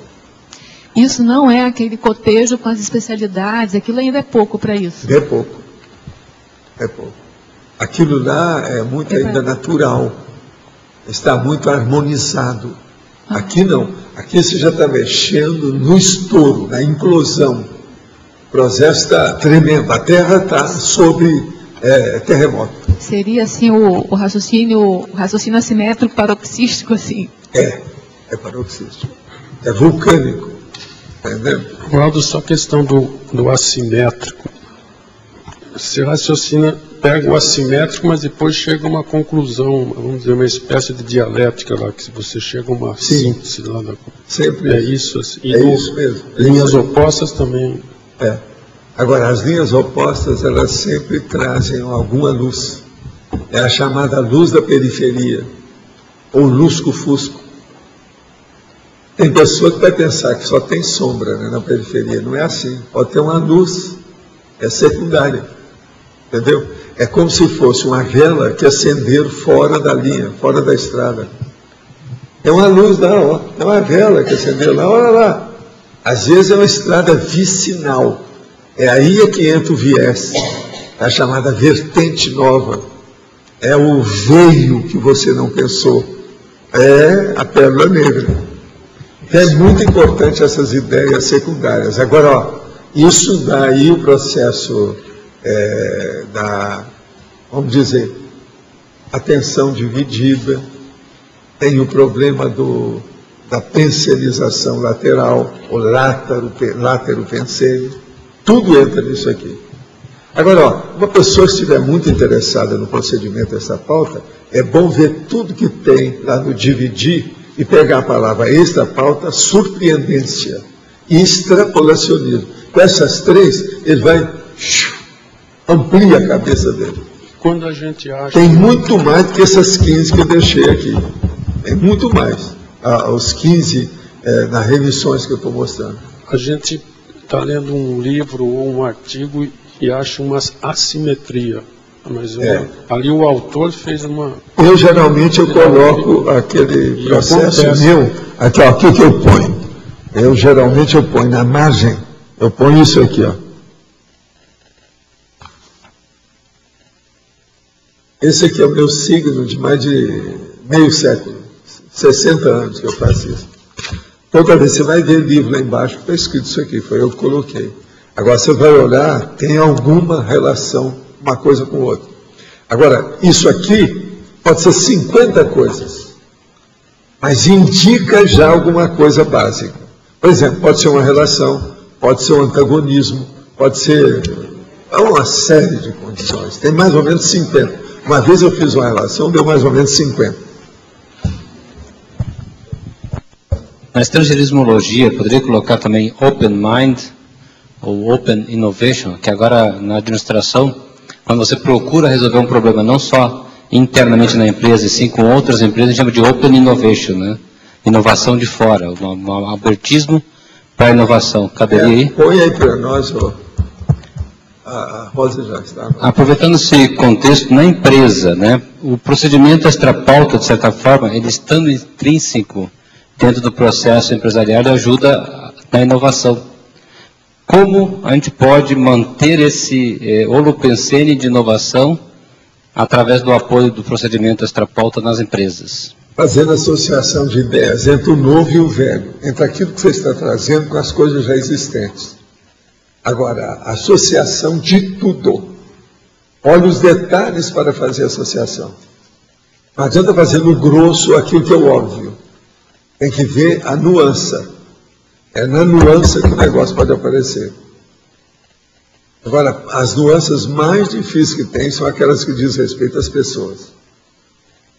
Isso não é aquele cotejo com as especialidades, aquilo ainda é pouco para isso. É pouco. É pouco. Aquilo lá é muito ainda natural. Está muito harmonizado. Aqui não. Aqui você já está mexendo no estouro, na implosão. O processo está tremendo. A Terra está sob terremoto. Seria assim o raciocínio assimétrico paroxístico, assim? É paroxístico. É vulcânico. Entendeu? Ronaldo, só a questão do assimétrico. Você raciocina pega o assimétrico, mas depois chega a uma conclusão, vamos dizer, uma espécie de dialética lá, que você chega a uma síntese lá da... Sempre. É isso, assim. E isso mesmo. Linhas opostas também. Agora, as linhas opostas, elas sempre trazem alguma luz. É a chamada luz da periferia, ou lusco-fusco. Tem pessoa que vai pensar que só tem sombra, né, na periferia. Não é assim. Pode ter uma luz, é secundária. Entendeu? É como se fosse uma vela que acenderam fora da linha, fora da estrada. É uma luz lá, ó. É uma vela que acendeu lá, olha lá. Às vezes é uma estrada vicinal. É aí que entra o viés. É a chamada vertente nova. É o veio que você não pensou. É a pérola negra. É muito importante essas ideias secundárias. Agora, ó, isso dá aí o processo vamos dizer, atenção dividida, tem o problema da penselização lateral, o látero pensênio, tudo entra nisso aqui. Agora, ó, uma pessoa que estiver muito interessada no procedimento dessa pauta, é bom ver tudo que tem lá no dividir e pegar a palavra extra pauta, surpreendência e extrapolacionismo. Com essas três, ele vai amplia a cabeça dele. Quando a gente acha... Tem muito mais do que essas 15 que eu deixei aqui. Tem muito mais. Os 15 nas remissões que eu estou mostrando. A gente está lendo um livro ou um artigo e acha uma assimetria. Mas ali o autor fez uma... Eu geralmente coloco aquele processo meu, aqui, ó, o que eu ponho? Geralmente eu ponho na margem, eu ponho isso aqui, ó. Esse aqui é o meu signo de mais de meio século, 60 anos que eu faço isso. Toda vez você vai ver livro lá embaixo, está escrito isso aqui, foi eu que coloquei. Agora você vai olhar, tem alguma relação uma coisa com outra. Agora, isso aqui pode ser 50 coisas, mas indica já alguma coisa básica. Por exemplo, pode ser uma relação, pode ser um antagonismo, pode ser uma série de condições. Tem mais ou menos 50. Uma vez eu fiz uma relação, deu mais ou menos 50. Na estrangeirismologia, poderia colocar também Open Mind, ou Open Innovation, que agora na administração, quando você procura resolver um problema não só internamente na empresa, e sim com outras empresas, a gente chama de Open Innovation, né? Inovação de fora, um abertismo para a inovação. Caberia aí? Põe aí para nós, a Rosa já está. Aproveitando esse contexto, na empresa, né, o procedimento extrapauta, de certa forma, ele estando intrínseco dentro do processo empresarial, ele ajuda na inovação. Como a gente pode manter esse holopensene de inovação através do apoio do procedimento extrapauta nas empresas? Fazendo associação de ideias entre o novo e o velho, entre aquilo que você está trazendo com as coisas já existentes. Agora, associação de tudo. Olha os detalhes para fazer associação. Não adianta fazer no grosso aquilo que é o óbvio. Tem que ver a nuance. É na nuance que o negócio pode aparecer. Agora, as nuances mais difíceis que tem são aquelas que dizem respeito às pessoas.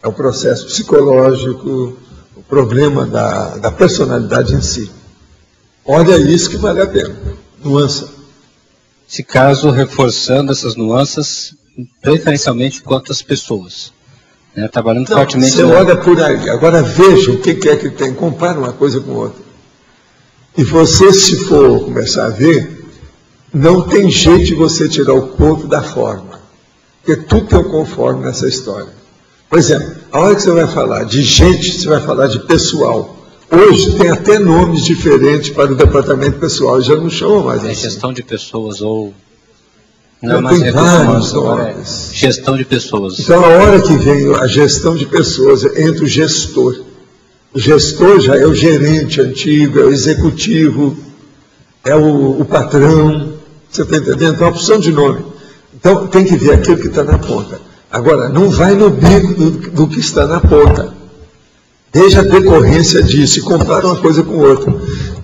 É o processo psicológico, o problema da personalidade em si. Olha isso que vale a pena. Nuance. Esse caso, reforçando essas nuances, preferencialmente quanto às pessoas. Né? Trabalhando fortemente... Você olha por aí. Agora veja o que é que tem. Compara uma coisa com outra. E você, se for começar a ver, não tem jeito de você tirar o corpo da forma. Porque tudo tem um conforme nessa história. Por exemplo, a hora que você vai falar de gente, você vai falar de pessoal. Hoje tem até nomes diferentes para o departamento pessoal, já não chama mais assim. Gestão de pessoas ou... Não, tem vários nomes. Gestão de pessoas. Então, a hora que vem a gestão de pessoas, entra o gestor. O gestor já é o gerente antigo, é o executivo, é o patrão. Você está entendendo? Então, é uma opção de nome. Então, tem que ver aquilo que está na ponta. Agora, não vai no bico do que está na ponta. Veja a decorrência disso e compara uma coisa com outra.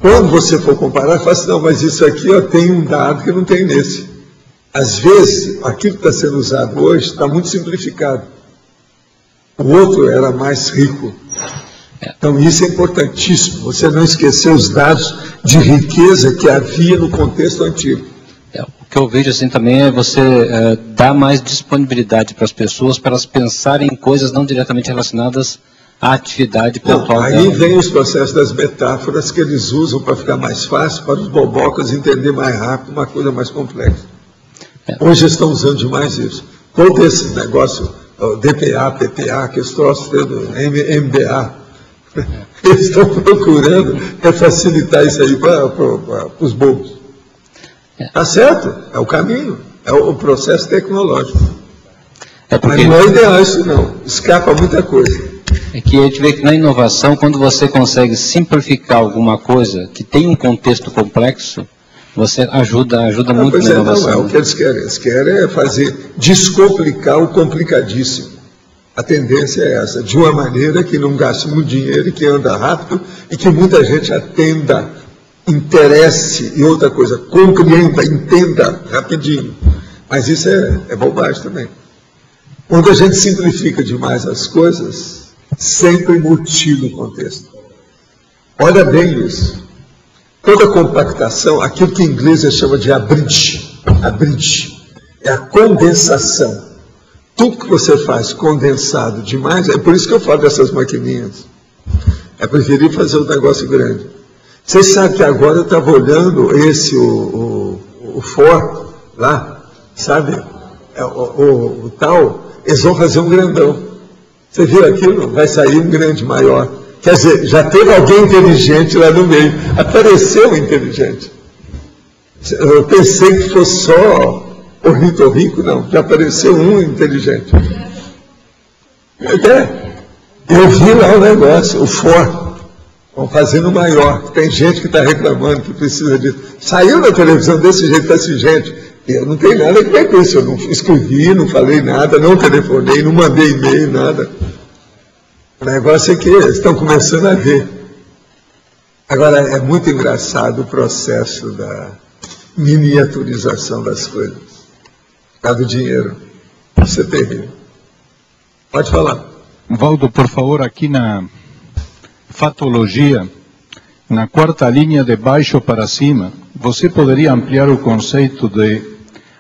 Quando você for comparar, fala assim, não, mas isso aqui tem um dado que não tem nesse. Às vezes, aquilo que está sendo usado hoje está muito simplificado. O outro era mais rico. Então, isso é importantíssimo. Você não esquecer os dados de riqueza que havia no contexto antigo. O que eu vejo assim também é você dar mais disponibilidade para as pessoas, para elas pensarem em coisas não diretamente relacionadas à atividade pontual. Aí vem os processos das metáforas que eles usam para ficar mais fácil, para os bobocas entender mais rápido uma coisa mais complexa. Hoje estão usando demais isso. Todo esse negócio, DPA, PPA, que os troços tendo MBA, eles estão procurando facilitar isso aí para os bobos. Está certo, é o caminho, é o processo tecnológico. Mas não é ideal isso não, escapa muita coisa. É que a gente vê que na inovação, quando você consegue simplificar alguma coisa que tem um contexto complexo, você ajuda muito na inovação. Não, é o que eles querem. Eles querem fazer, descomplicar o complicadíssimo. A tendência é essa, de uma maneira que não gaste muito dinheiro e que anda rápido e que muita gente atenda, interesse e outra coisa, compreenda, entenda rapidinho. Mas isso é bobagem também. Quando a gente simplifica demais as coisas, sempre mutila o contexto. Olha bem isso. Toda compactação, aquilo que em inglês chama de abridge, é a condensação. Tudo que você faz condensado demais, é por isso que eu falo dessas maquininhas. É preferir fazer um negócio grande. Vocês sabem que agora eu estava olhando o Ford lá, sabe? O tal, eles vão fazer um grandão. Você viu aquilo? Vai sair um grande maior. Quer dizer, já teve alguém inteligente lá no meio. Apareceu um inteligente. Eu pensei que fosse só ornitorrinco, não. Já apareceu um inteligente. Eu vi lá o negócio, o Ford. Vão fazendo maior. Tem gente que está reclamando que precisa disso. Saiu na televisão desse jeito, assim, gente. Eu não tenho nada a ver com isso. Eu não escrevi, não falei nada, não telefonei, não mandei e-mail, nada. O negócio é que eles estão começando a ver. Agora, é muito engraçado o processo da miniaturização das coisas. Por causa do dinheiro. Isso é terrível. Pode falar. Valdo, por favor, aqui na fatologia, na quarta linha de baixo para cima, você poderia ampliar o conceito de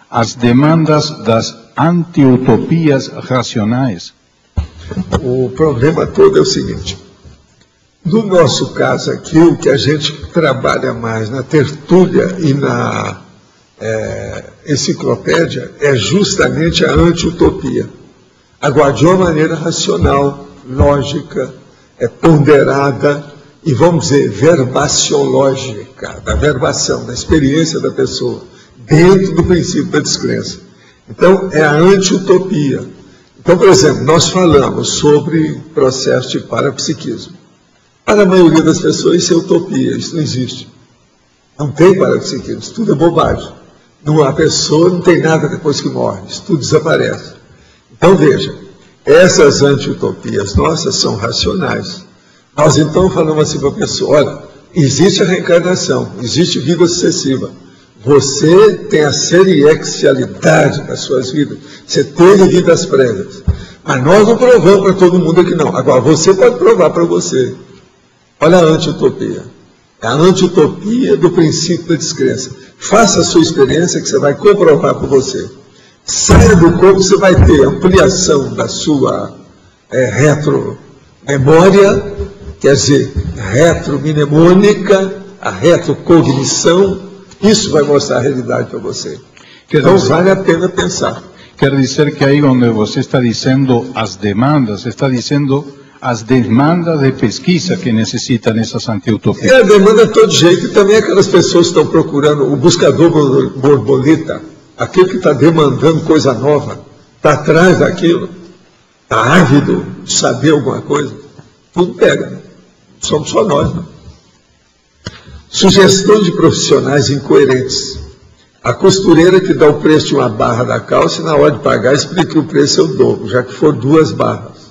as demandas das anti-utopias racionais? O problema todo é o seguinte. No nosso caso aqui, o que a gente trabalha mais na tertúlia e na enciclopédia é justamente a anti-utopia. Agora, de uma maneira racional, lógica, ponderada e, vamos dizer, verbaciológica, da verbação, da experiência da pessoa, dentro do princípio da descrença. Então, é a anti-utopia. Então, por exemplo, nós falamos sobre processo de parapsiquismo. Para a maioria das pessoas, isso é utopia, isso não existe. Não tem parapsiquismo, isso tudo é bobagem. A pessoa não tem nada depois que morre, isso tudo desaparece. Então, veja, essas anti-utopias nossas são racionais. Nós, então, falamos assim para a pessoa, olha, existe a reencarnação, existe vida sucessiva. Você tem a seriexialidade das suas vidas. Você teve vidas prévias. Mas nós não provamos para todo mundo aqui, não. Agora, você pode provar para você. Olha a anti-utopia. É a anti-utopia do princípio da descrença. Faça a sua experiência que você vai comprovar para você. Saia do corpo, você vai ter ampliação da sua retromemória, quer dizer, retromnemônica, a retrocognição. Isso vai mostrar a realidade para você. Então vale a pena pensar. Quer dizer que aí onde você está dizendo as demandas, está dizendo as demandas de pesquisa que necessitam essas anti-utopias. A demanda de todo jeito, e também aquelas pessoas que estão procurando o buscador borboleta, aquele que está demandando coisa nova, está atrás daquilo, está ávido de saber alguma coisa, tudo pega. Né? Somos só nós. Né? Sugestão de profissionais incoerentes. A costureira que dá o preço de uma barra da calça e na hora de pagar explica que o preço é o dobro, já que for 2 barras.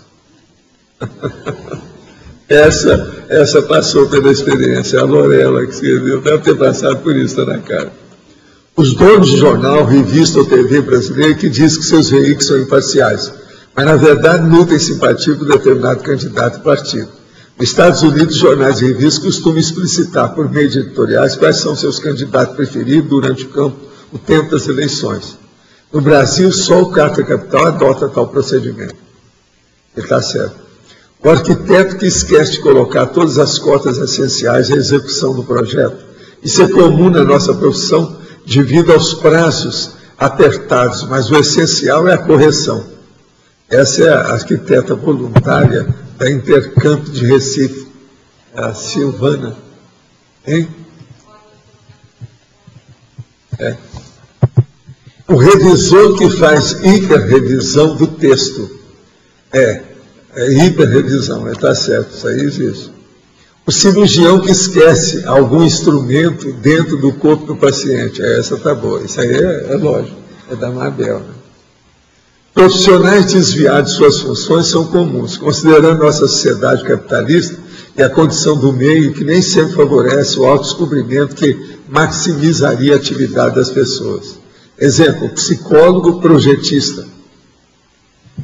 Essa passou pela experiência, a Lorela que escreveu, deve ter passado por isso, está na cara. os donos de jornal, revista ou TV brasileira que dizem que seus veículos são imparciais, mas na verdade nutrem simpatia por determinado candidato e partido. Nos Estados Unidos, jornais e revistas costumam explicitar por meio de editoriais quais são seus candidatos preferidos durante o tempo das eleições. No Brasil, só o Carta Capital adota tal procedimento. Ele está certo. O arquiteto que esquece de colocar todas as cotas essenciais à execução do projeto. Isso é comum na nossa profissão devido aos prazos apertados, mas o essencial é a correção. Essa é a arquiteta voluntária da Intercamp de Recife, a Silvana. Hein? O revisor que faz hiperrevisão do texto. É hiperrevisão, está certo, isso aí existe. O cirurgião que esquece algum instrumento dentro do corpo do paciente. Essa está boa, isso aí é lógico, é da Mabel. Né? Profissionais desviados de suas funções são comuns, considerando nossa sociedade capitalista e a condição do meio que nem sempre favorece o autodescobrimento que maximizaria a atividade das pessoas. Exemplo, psicólogo projetista.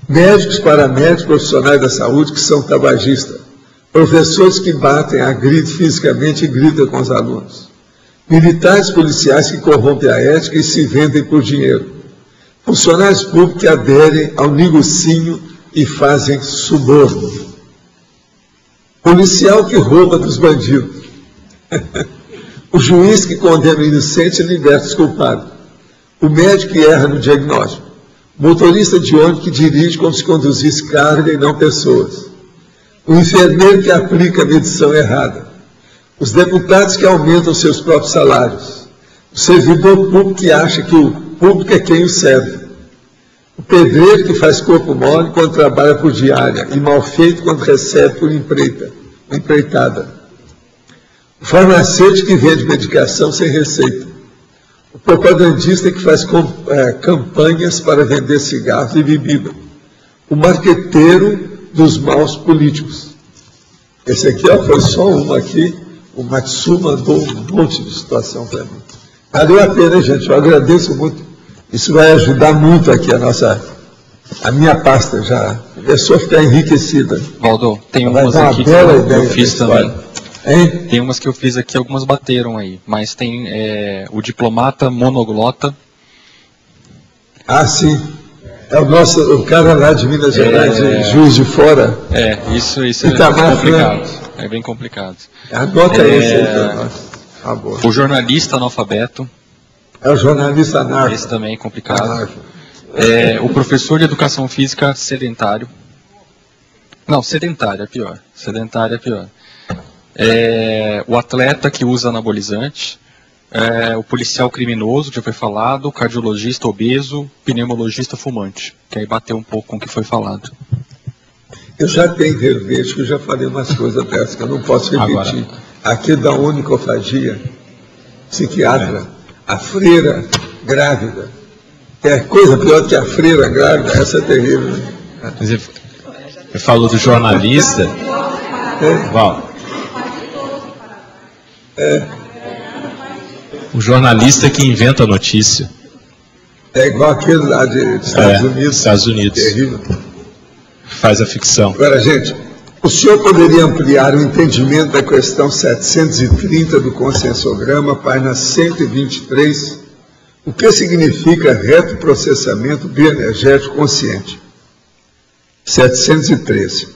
Médicos, paramédicos, profissionais da saúde que são tabagistas. Professores que batem, agridem fisicamente e gritam com os alunos. Militares policiais que corrompem a ética e se vendem por dinheiro. Funcionários públicos que aderem ao negocinho e fazem suborno. Policial que rouba dos bandidos. O juiz que condena o inocente e liberta os culpados. O médico que erra no diagnóstico. Motorista de ônibus que dirige como se conduzisse carga e não pessoas. O enfermeiro que aplica a medição errada. Os deputados que aumentam seus próprios salários. O servidor público que acha que o público é quem o serve. O pedreiro que faz corpo mole quando trabalha por diária e mal feito quando recebe por empreitada. O farmacêutico que vende medicação sem receita. O propagandista que faz campanhas para vender cigarros e bebida. O marqueteiro dos maus políticos. Esse aqui foi só uma aqui. O Matsu mandou um monte de situação para mim. Valeu a pena, gente. Eu agradeço muito. Isso vai ajudar muito aqui a minha pasta já. A pessoa ficar enriquecida. Valdo, tem umas aqui que eu fiz também. Hein? Tem umas que eu fiz aqui, algumas bateram aí. Mas tem o diplomata monoglota. Ah, sim. É o cara lá de Minas Gerais, Juiz de Fora. Isso é complicado. É bem complicado. Anota esse aí. O jornalista analfabeto. É o jornalista anarco. Esse também é complicado. O professor de educação física sedentário. Não, sedentário é pior. Sedentário é pior. O atleta que usa anabolizante. O policial criminoso, que já foi falado. O cardiologista obeso. Pneumologista fumante. Que aí bateu um pouco com o que foi falado. Eu já tenho verbete, que eu já falei umas coisas dessas que eu não posso repetir. Aqui da onicofagia, psiquiatra, a freira grávida. É coisa pior que a freira grávida, essa é terrível. Você falou do jornalista. Val. O jornalista que inventa a notícia. É igual aquele lá de Estados Unidos. Estados Unidos. Terrível. Faz a ficção. Agora, gente, o senhor poderia ampliar o entendimento da questão 730 do consensograma, página 123, o que significa retroprocessamento bioenergético consciente? 713.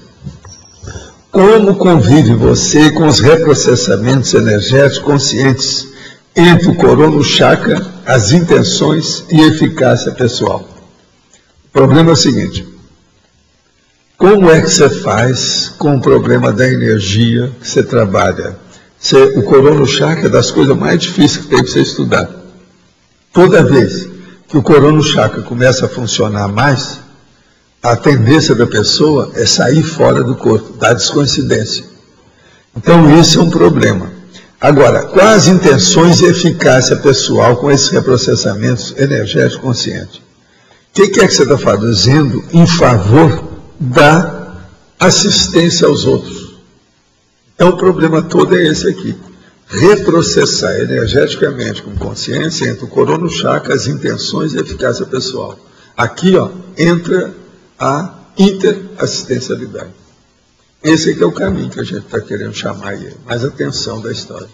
Como convive você com os reprocessamentos energéticos conscientes entre o Corona Chakra, as intenções e eficácia pessoal? O problema é o seguinte: como é que você faz com o problema da energia que você trabalha? O Corona Chakra é das coisas mais difíceis que tem para você estudar. Toda vez que o Corona Chakra começa a funcionar mais, a tendência da pessoa é sair fora do corpo, da descoincidência. Então isso é um problema. Agora, quais as intenções e eficácia pessoal com esses reprocessamentos energéticos conscientes? O que é que você está fazendo em favor da assistência aos outros? Então o problema todo é esse aqui. reprocessar energeticamente, com consciência, entre o coronochakra, as intenções e a eficácia pessoal. Aqui, ó, entra a interassistencialidade. Esse aqui é o caminho que a gente está querendo chamar aí, mais atenção da história.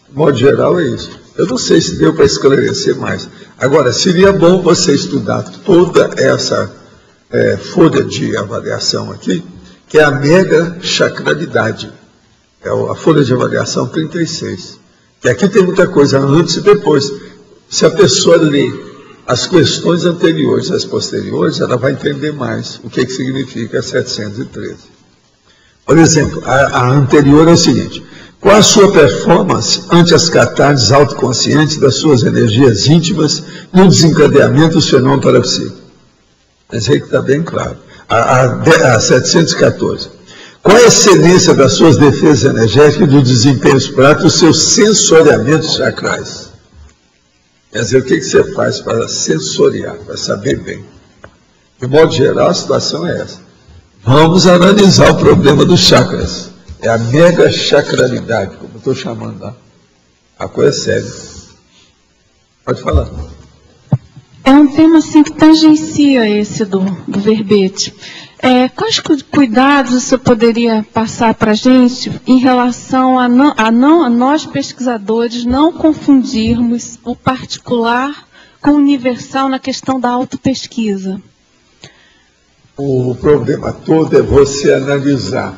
De modo geral, é isso. Eu não sei se deu para esclarecer mais. Agora, seria bom você estudar toda essa folha de avaliação aqui, que é a mega chacralidade. É a folha de avaliação 36. Que aqui tem muita coisa antes e depois. Se a pessoa ler as questões anteriores e as posteriores, ela vai entender mais o que significa 713. Por exemplo, a anterior é o seguinte: qual a sua performance ante as catarses autoconscientes das suas energias íntimas no desencadeamento dos fenômenos parapsíquicos? Esse aí que está bem claro. A 714. Qual a excelência das suas defesas energéticas e do desempenho prático dos seus sensoriamentos sacrais? Quer dizer, o que você faz para sensoriar, para saber bem? De modo geral, a situação é essa. Vamos analisar o problema dos chakras. É a mega chacralidade, como eu estou chamando lá. A coisa é séria. Pode falar. É um tema assim que tangencia esse do verbete. Quais cuidados você poderia passar para a gente em relação a nós pesquisadores não confundirmos o particular com o universal na questão da autopesquisa? O problema todo é você analisar.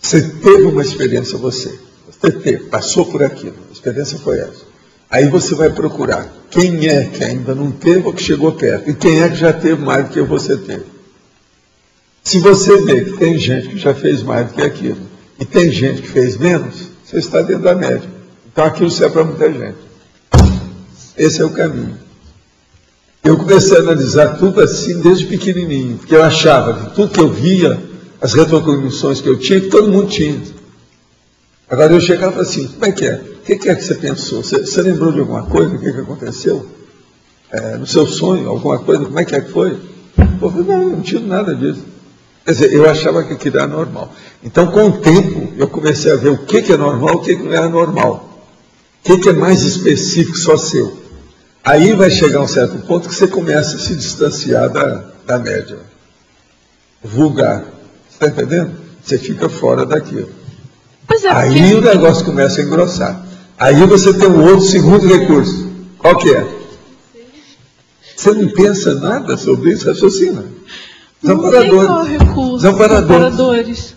Você teve uma experiência, você teve, passou por aquilo, a experiência foi essa. Aí você vai procurar quem é que ainda não teve ou que chegou perto, e quem é que já teve mais do que você teve. Se você vê que tem gente que já fez mais do que aquilo, e tem gente que fez menos, você está dentro da média. Então aquilo serve para muita gente. Esse é o caminho. Eu comecei a analisar tudo assim desde pequenininho, porque eu achava que tudo que eu via, as retrocognições que eu tinha, que todo mundo tinha. Agora eu chegava assim, como é que é? O que é que você pensou? Você lembrou de alguma coisa? O que aconteceu? No seu sonho, alguma coisa? Como é que foi? Eu falei, não tive nada disso. Quer dizer, eu achava que aquilo era normal. Então, com o tempo, eu comecei a ver o que é normal e o que não era normal. O que é mais específico, só seu. Aí vai chegar um certo ponto que você começa a se distanciar da média. Vulgar. Está entendendo? Você fica fora daquilo. Aí o negócio começa a engrossar. Aí você tem um outro segundo recurso. Qual que é? Você não pensa nada sobre isso, raciocina. Desamparadores.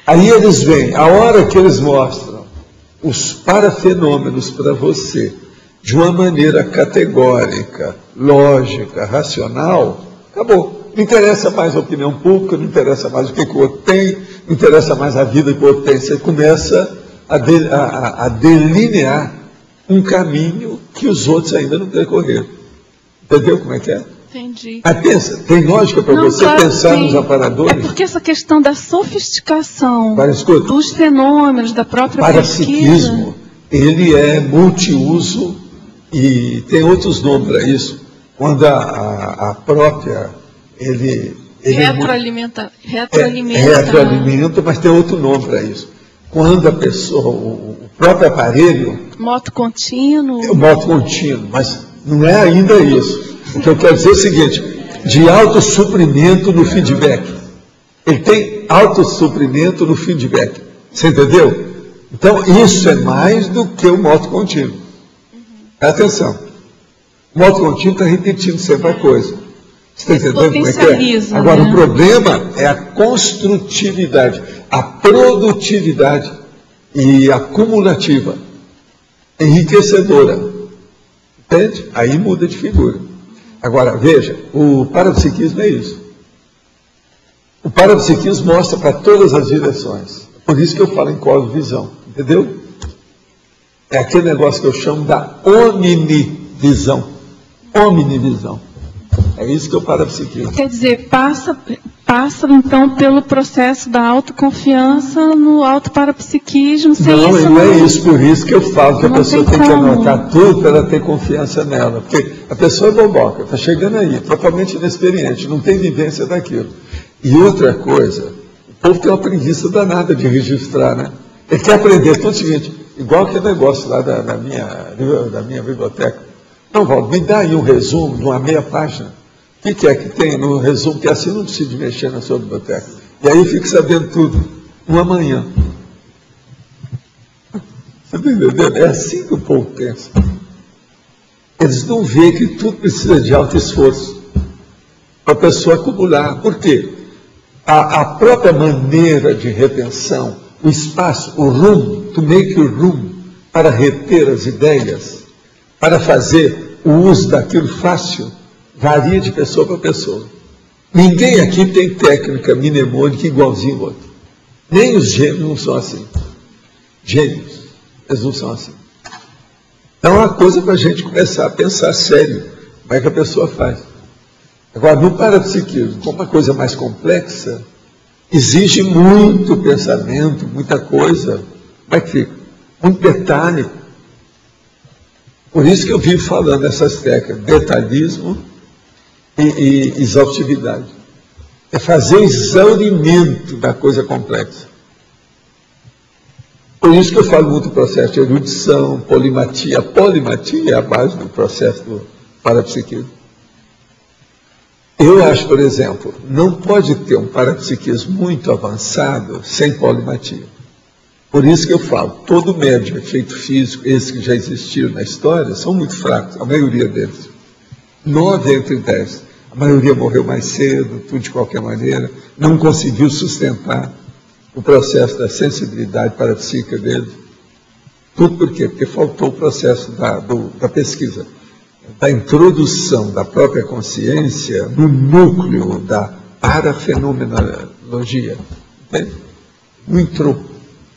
Aí eles vêm, a hora que eles mostram os parafenômenos para você, de uma maneira categórica, lógica, racional, acabou. Não interessa mais a opinião pública, não interessa mais o que o outro tem, não interessa mais a vida que o outro tem. Você começa a delinear um caminho que os outros ainda não percorreram. Entendeu como é que é? Entendi. Mas pensa, tem lógica para você pensar nos aparadores? É porque essa questão da sofisticação dos fenômenos, da própria parapsiquismo, ele é multiuso e tem outros nomes para isso. Quando a própria, ele retroalimenta, mas tem outro nome para isso. Quando a pessoa, o próprio aparelho... Moto contínuo. É o moto contínuo, mas não é ainda isso. O que eu quero dizer é o seguinte, de autossuprimento no feedback. Ele tem autossuprimento no feedback. Você entendeu? Então, isso é mais do que o moto contínuo. Atenção. O moto contínuo está repetindo sempre a coisa. Você está entendendo como é que é? Agora, o problema é a construtividade, a produtividade e a cumulativa, enriquecedora. Entende? Aí muda de figura. Agora, veja, o parapsiquismo é isso. O parapsiquismo mostra para todas as direções. Por isso que eu falo em cosmovisão, entendeu? É aquele negócio que eu chamo da omnivisão. Omnivisão. É isso que é o parapsiquismo. Quer dizer, passa então pelo processo da autoconfiança no autoparapsiquismo. Não é isso. Por isso que eu falo que a pessoa tem que anotar tudo para ela ter confiança nela. Porque a pessoa é boboca, está chegando aí, totalmente inexperiente, não tem vivência daquilo. E outra coisa, o povo tem uma preguiça danada de registrar, né? Ele quer aprender tudo o seguinte, igual aquele negócio lá da minha biblioteca. Não, Valdo, me dá aí um resumo de uma meia página. O que é que tem no resumo? Que assim não precisa mexer na sua biblioteca. E aí fica sabendo tudo, uma manhã. Você está entendendo? É assim que o povo pensa. Eles não veem que tudo precisa de alto esforço para a pessoa acumular. Por quê? A própria maneira de retenção, o espaço, o room, to make room, para reter as ideias, para fazer o uso daquilo fácil, varia de pessoa para pessoa. Ninguém aqui tem técnica mnemônica igualzinho ao outro. Nem os gênios não são assim. Gênios, eles não são assim. Então é uma coisa para a gente começar a pensar sério. Como é que a pessoa faz? Agora, no parapsiquismo, como uma coisa mais complexa, exige muito pensamento, muita coisa. Como é que fica? Muito detalhe. Por isso que eu vivo falando essas técnicas, detalhismo e exaustividade. É fazer o exaurimento da coisa complexa. Por isso que eu falo muito do processo de erudição, polimatia. A polimatia é a base do processo do parapsiquismo. Eu acho, por exemplo, não pode ter um parapsiquismo muito avançado sem polimatia. Por isso que eu falo, todo médium, efeito físico, esses que já existiram na história, são muito fracos, a maioria deles. 9 entre 10. A maioria morreu mais cedo, tudo de qualquer maneira, não conseguiu sustentar o processo da sensibilidade parapsíquica deles. Tudo por quê? Porque faltou o processo da pesquisa, da introdução da própria consciência no núcleo da parafenomenologia. Entende? Não entrou.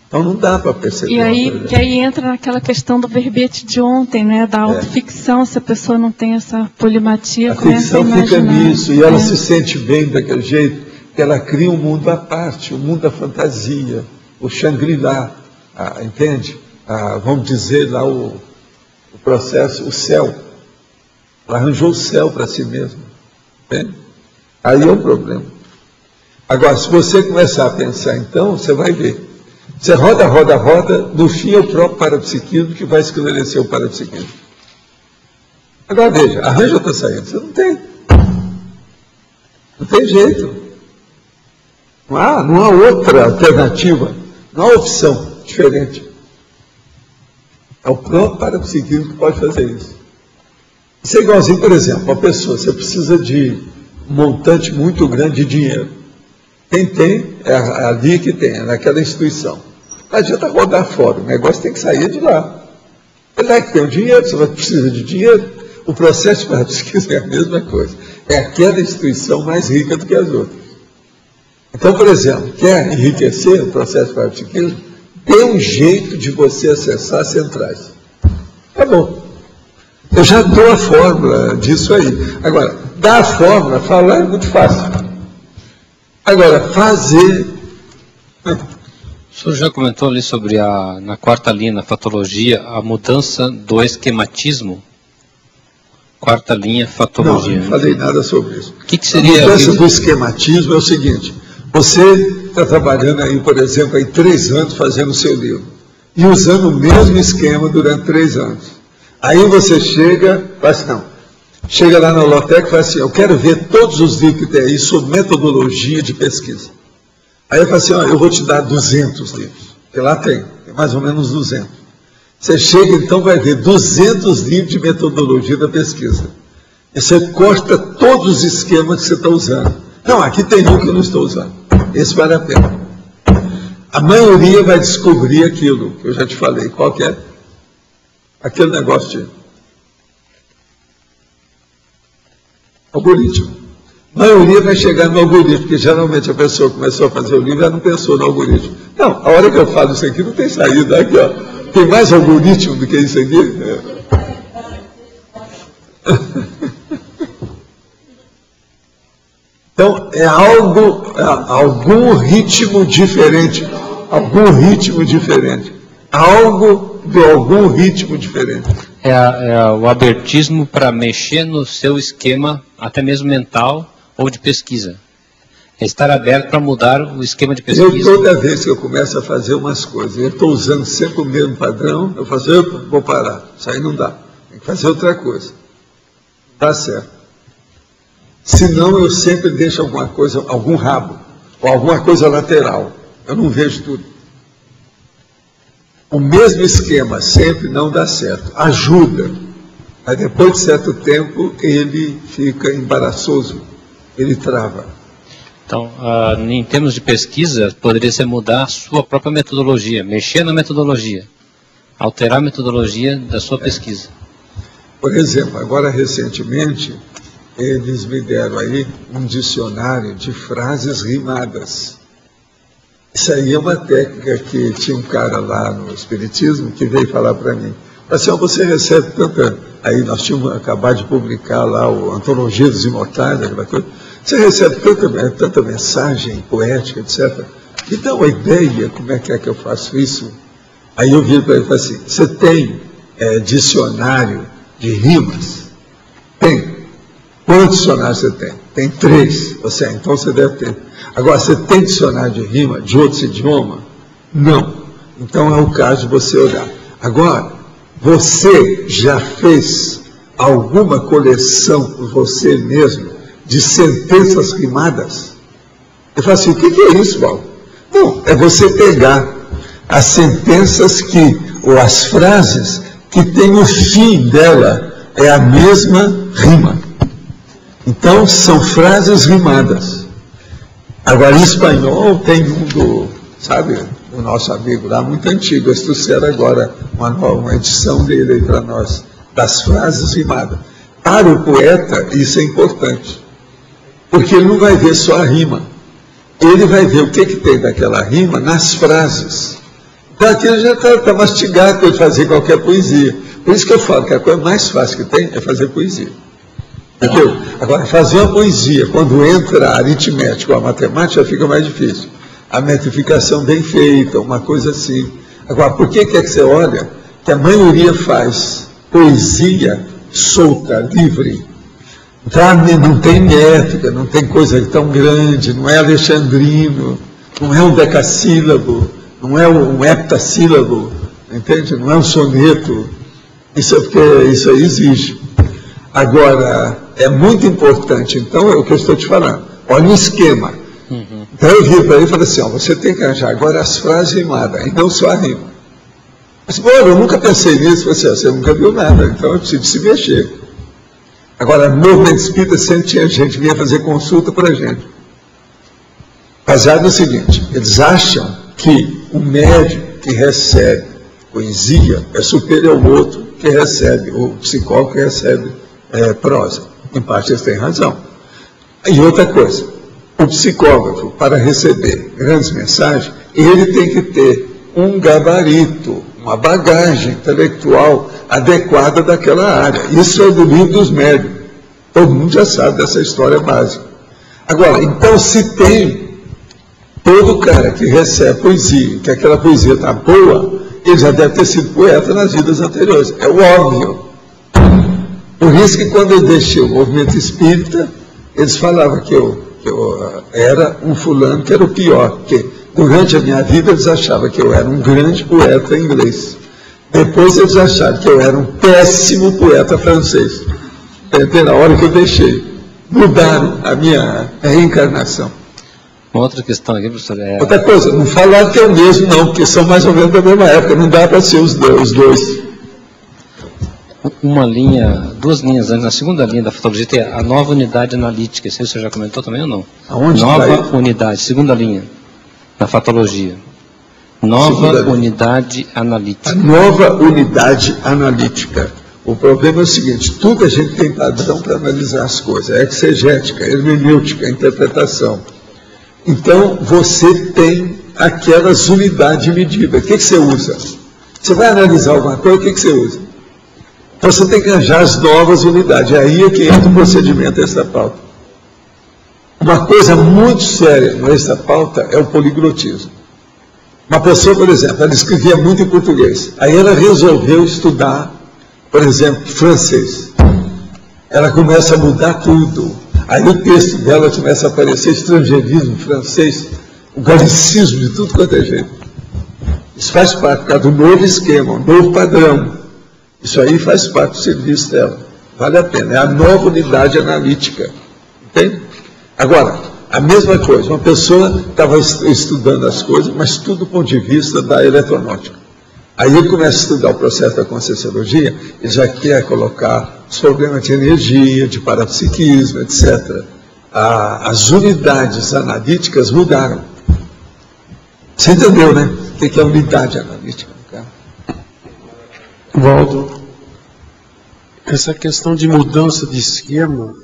Então não dá para perceber. E aí entra naquela questão do verbete de ontem, né? Da autoficção, se a pessoa não tem essa polimatia, a ficção fica nisso, e ela se sente bem daquele jeito, que ela cria um mundo à parte, o mundo da fantasia, o Shangri-La, entende? Vamos dizer lá o processo, o céu. Ela arranjou o céu para si mesma. Entende? Aí é o problema. Agora, se você começar a pensar, então, você vai ver. Você roda, no fim é o próprio parapsiquismo que vai esclarecer o parapsiquismo. Agora veja, arranja outra saída. Você não tem. Não tem jeito. Não há outra alternativa. Não há opção diferente. É o próprio parapsiquismo que pode fazer isso. Isso é igualzinho, por exemplo, uma pessoa, você precisa de um montante muito grande de dinheiro. Quem tem, é ali que tem, é naquela instituição. Não adianta rodar fora, o negócio tem que sair de lá. É lá que tem o dinheiro, você precisa de dinheiro. O processo de parapsiquismo é a mesma coisa. É aquela instituição mais rica do que as outras. Então, por exemplo, quer enriquecer o processo de parapsiquismo? Tem um jeito de você acessar as centrais. Tá bom. Eu já dou a fórmula disso aí. Agora, dar a fórmula, falar é muito fácil. Agora, fazer... O senhor já comentou ali sobre, na quarta linha, na fatologia, a mudança do esquematismo? Quarta linha, fatologia. Não falei nada sobre isso. O que seria... A mudança do esquematismo é o seguinte, você está trabalhando aí, por exemplo, aí 3 anos fazendo o seu livro, e usando o mesmo esquema durante 3 anos. Aí você chega, faz assim, não. Chega lá na Holotec e fala assim, eu quero ver todos os livros que tem aí sobre metodologia de pesquisa. Aí eu falo assim, eu vou te dar 200 livros, porque lá tem mais ou menos 200. Você chega então, vai ver 200 livros de metodologia da pesquisa. E você corta todos os esquemas que você está usando. Não, aqui tem um que eu não estou usando. Esse vale a pena. A maioria vai descobrir aquilo que eu já te falei. Qual que é? Aquele negócio de algoritmo. A maioria vai chegar no algoritmo, porque geralmente a pessoa começou a fazer o livro e ela não pensou no algoritmo. Não, a hora que eu falo isso aqui não tem saída. Aqui, ó. Tem mais algoritmo do que isso aqui? Então, é algum ritmo diferente. Algum ritmo diferente. Algo de algum ritmo diferente. É o abertismo para mexer no seu esquema, até mesmo mental ou de pesquisa. É estar aberto para mudar o esquema de pesquisa. Eu, toda vez que eu começo a fazer umas coisas, eu estou usando sempre o mesmo padrão, eu faço, eu vou parar, isso aí não dá, tem que fazer outra coisa. Dá certo. Senão eu sempre deixo alguma coisa, algum rabo, ou alguma coisa lateral. Eu não vejo tudo. O mesmo esquema sempre não dá certo. Ajuda. Mas depois de certo tempo, ele fica embaraçoso. Ele trava. Então, em termos de pesquisa, poderia ser mudar a sua própria metodologia, mexer na metodologia, alterar a metodologia da sua pesquisa. Por exemplo, agora recentemente, eles me deram aí um dicionário de frases rimadas. Isso aí é uma técnica que tinha um cara lá no Espiritismo que veio falar para mim. Assim, você recebe tanta... Aí nós tínhamos acabado de publicar lá o Antologia dos Imortais, aquela coisa. Você recebe tanta mensagem poética, etc. Me dá uma ideia como é que eu faço isso. Aí eu vi para ele e falei assim, você tem dicionário de rimas? Tem. Quantos dicionários você tem? Tem 3. Então você deve ter. Agora, você tem dicionário de rima de outros idiomas? Não. Então é o caso de você olhar. Agora, você já fez alguma coleção por você mesmo de sentenças rimadas? Eu falo assim, o que é isso, Paulo? Não, é você pegar as sentenças ou as frases que tem o fim dela, é a mesma rima. Então, são frases rimadas. Agora, em espanhol, tem o nosso amigo lá, muito antigo, eles trouxeram agora uma edição dele aí para nós, das frases rimadas. Para o poeta, isso é importante, porque ele não vai ver só a rima, ele vai ver o que tem daquela rima nas frases. Então, aqui ele já está mastigado para ele fazer qualquer poesia. Por isso que eu falo que a coisa mais fácil que tem é fazer poesia. Entendeu? Agora, fazer uma poesia, quando entra a aritmética ou a matemática, fica mais difícil. A metrificação bem feita, uma coisa assim. Agora, por que é que você olha que a maioria faz poesia solta, livre? Não tem métrica, não tem coisa tão grande, não é alexandrino, não é um decassílabo, não é um heptassílabo, entende? Não é um soneto. Isso é porque isso aí exige. Agora, é muito importante, então, é o que eu estou te falando. Olha o esquema. Então eu vi para ele e falei assim, você tem que arranjar agora as frases rimadas, e não só a rima. Mas, eu nunca pensei nisso. Você nunca viu nada, então eu preciso se mexer. Agora, no movimento espírita sempre tinha gente que vinha fazer consulta para a gente. Baseado no seguinte, eles acham que o médium que recebe poesia é superior ao outro que recebe, o psicólogo que recebe prosa. Em parte eles têm razão. E outra coisa, o psicógrafo, para receber grandes mensagens, ele tem que ter um gabarito, uma bagagem intelectual adequada daquela área. Isso é do livro dos médiuns. Todo mundo já sabe dessa história básica. Agora, então, se tem todo cara que recebe poesia, que aquela poesia está boa, ele já deve ter sido poeta nas vidas anteriores. É o óbvio. Por isso que quando eu deixei o movimento espírita, eles falavam que eu era um fulano que era o pior, porque durante a minha vida eles achavam que eu era um grande poeta inglês. Depois eles acharam que eu era um péssimo poeta francês. Na hora que eu deixei, mudaram a minha reencarnação. Uma outra questão aqui, professor, outra coisa, não falaram que é o mesmo não, porque são mais ou menos da mesma época, não dá para ser os dois. Duas linhas antes, na segunda linha da fotologia tem a nova unidade analítica. Isso aí você já comentou também ou não? Aonde nova unidade, segunda linha, na fatologia. Nova unidade analítica. A nova unidade analítica. O problema é o seguinte, tudo a gente tem padrão para analisar as coisas. Exegética, hermenêutica, interpretação. Então, você tem aquelas unidades de medida. O que você usa? Você vai analisar alguma coisa, o que você usa? Então, você tem que arranjar as novas unidades. Aí é que entra o procedimento Extra Pauta. Uma coisa muito séria no Extra Pauta é o poliglotismo. Uma pessoa, por exemplo, ela escrevia muito em português. Aí ela resolveu estudar, por exemplo, francês. Ela começa a mudar tudo. Aí o texto dela começa a aparecer estrangeirismo francês, o galicismo de tudo quanto é jeito. Isso faz parte por causa do novo esquema, um novo padrão. Isso aí faz parte do serviço dela. Vale a pena. É a nova unidade analítica. Entende? Agora, a mesma coisa. Uma pessoa estava estudando as coisas, mas tudo do ponto de vista da eletronáutica. Aí ele começa a estudar o processo da Conscienciologia, ele já quer colocar os problemas de energia, de parapsiquismo, etc. As unidades analíticas mudaram. Você entendeu, né? O que é unidade analítica? Waldo, essa questão de mudança de esquema,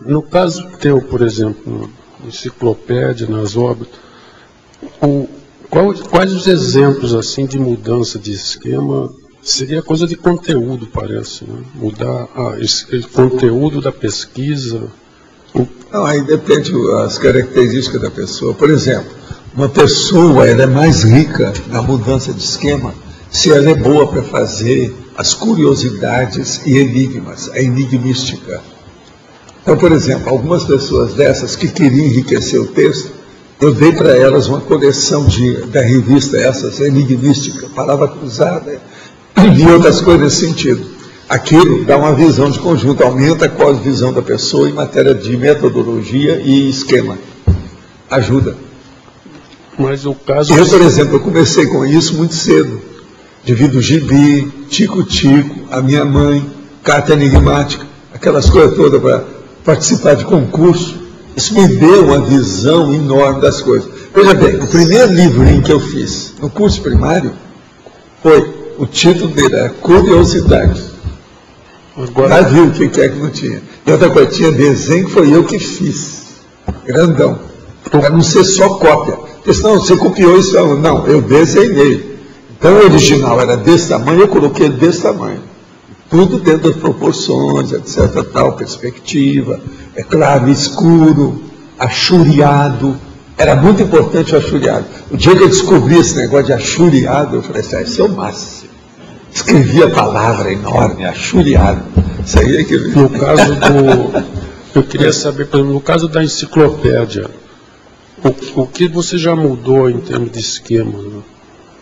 no caso teu, por exemplo, na enciclopédia, nas obras, quais os exemplos assim de mudança de esquema? Seria coisa de conteúdo, parece, né? Mudar o conteúdo da pesquisa. Não, aí depende das características da pessoa. Por exemplo, uma pessoa ela é mais rica na mudança de esquema se ela é boa para fazer as curiosidades e enigmas, a enigmística. Então, por exemplo, algumas pessoas dessas que queriam enriquecer o texto, eu dei para elas uma coleção da revista, essas, enigmística, palavra cruzada, e outras coisas nesse sentido. Aquilo dá uma visão de conjunto, aumenta a cosmovisão da pessoa em matéria de metodologia e esquema. Ajuda. Mas o caso... Eu, por exemplo, eu comecei com isso muito cedo. Devido ao gibi, Tico-Tico, a minha mãe, carta enigmática, aquelas coisas todas para participar de concurso. Isso me deu uma visão enorme das coisas. Veja bem, o primeiro livrinho que eu fiz no curso primário o título dele era Curiosidade. Já viu o que é que não tinha. E outra coisa, tinha desenho que foi eu que fiz. Grandão. Para não ser só cópia. Porque senão você copiou isso. Não, eu desenhei. Então o original era desse tamanho, eu coloquei ele desse tamanho. Tudo dentro das proporções, etc. Tal, perspectiva, é claro, escuro, achuriado. Era muito importante o achuriado. O dia que eu descobri esse negócio de achuriado, eu falei assim, isso é o máximo. Escrevi a palavra enorme, achuriado. Isso aí é que... No caso eu queria saber, por exemplo, no caso da enciclopédia, o que você já mudou em termos de esquema? Né?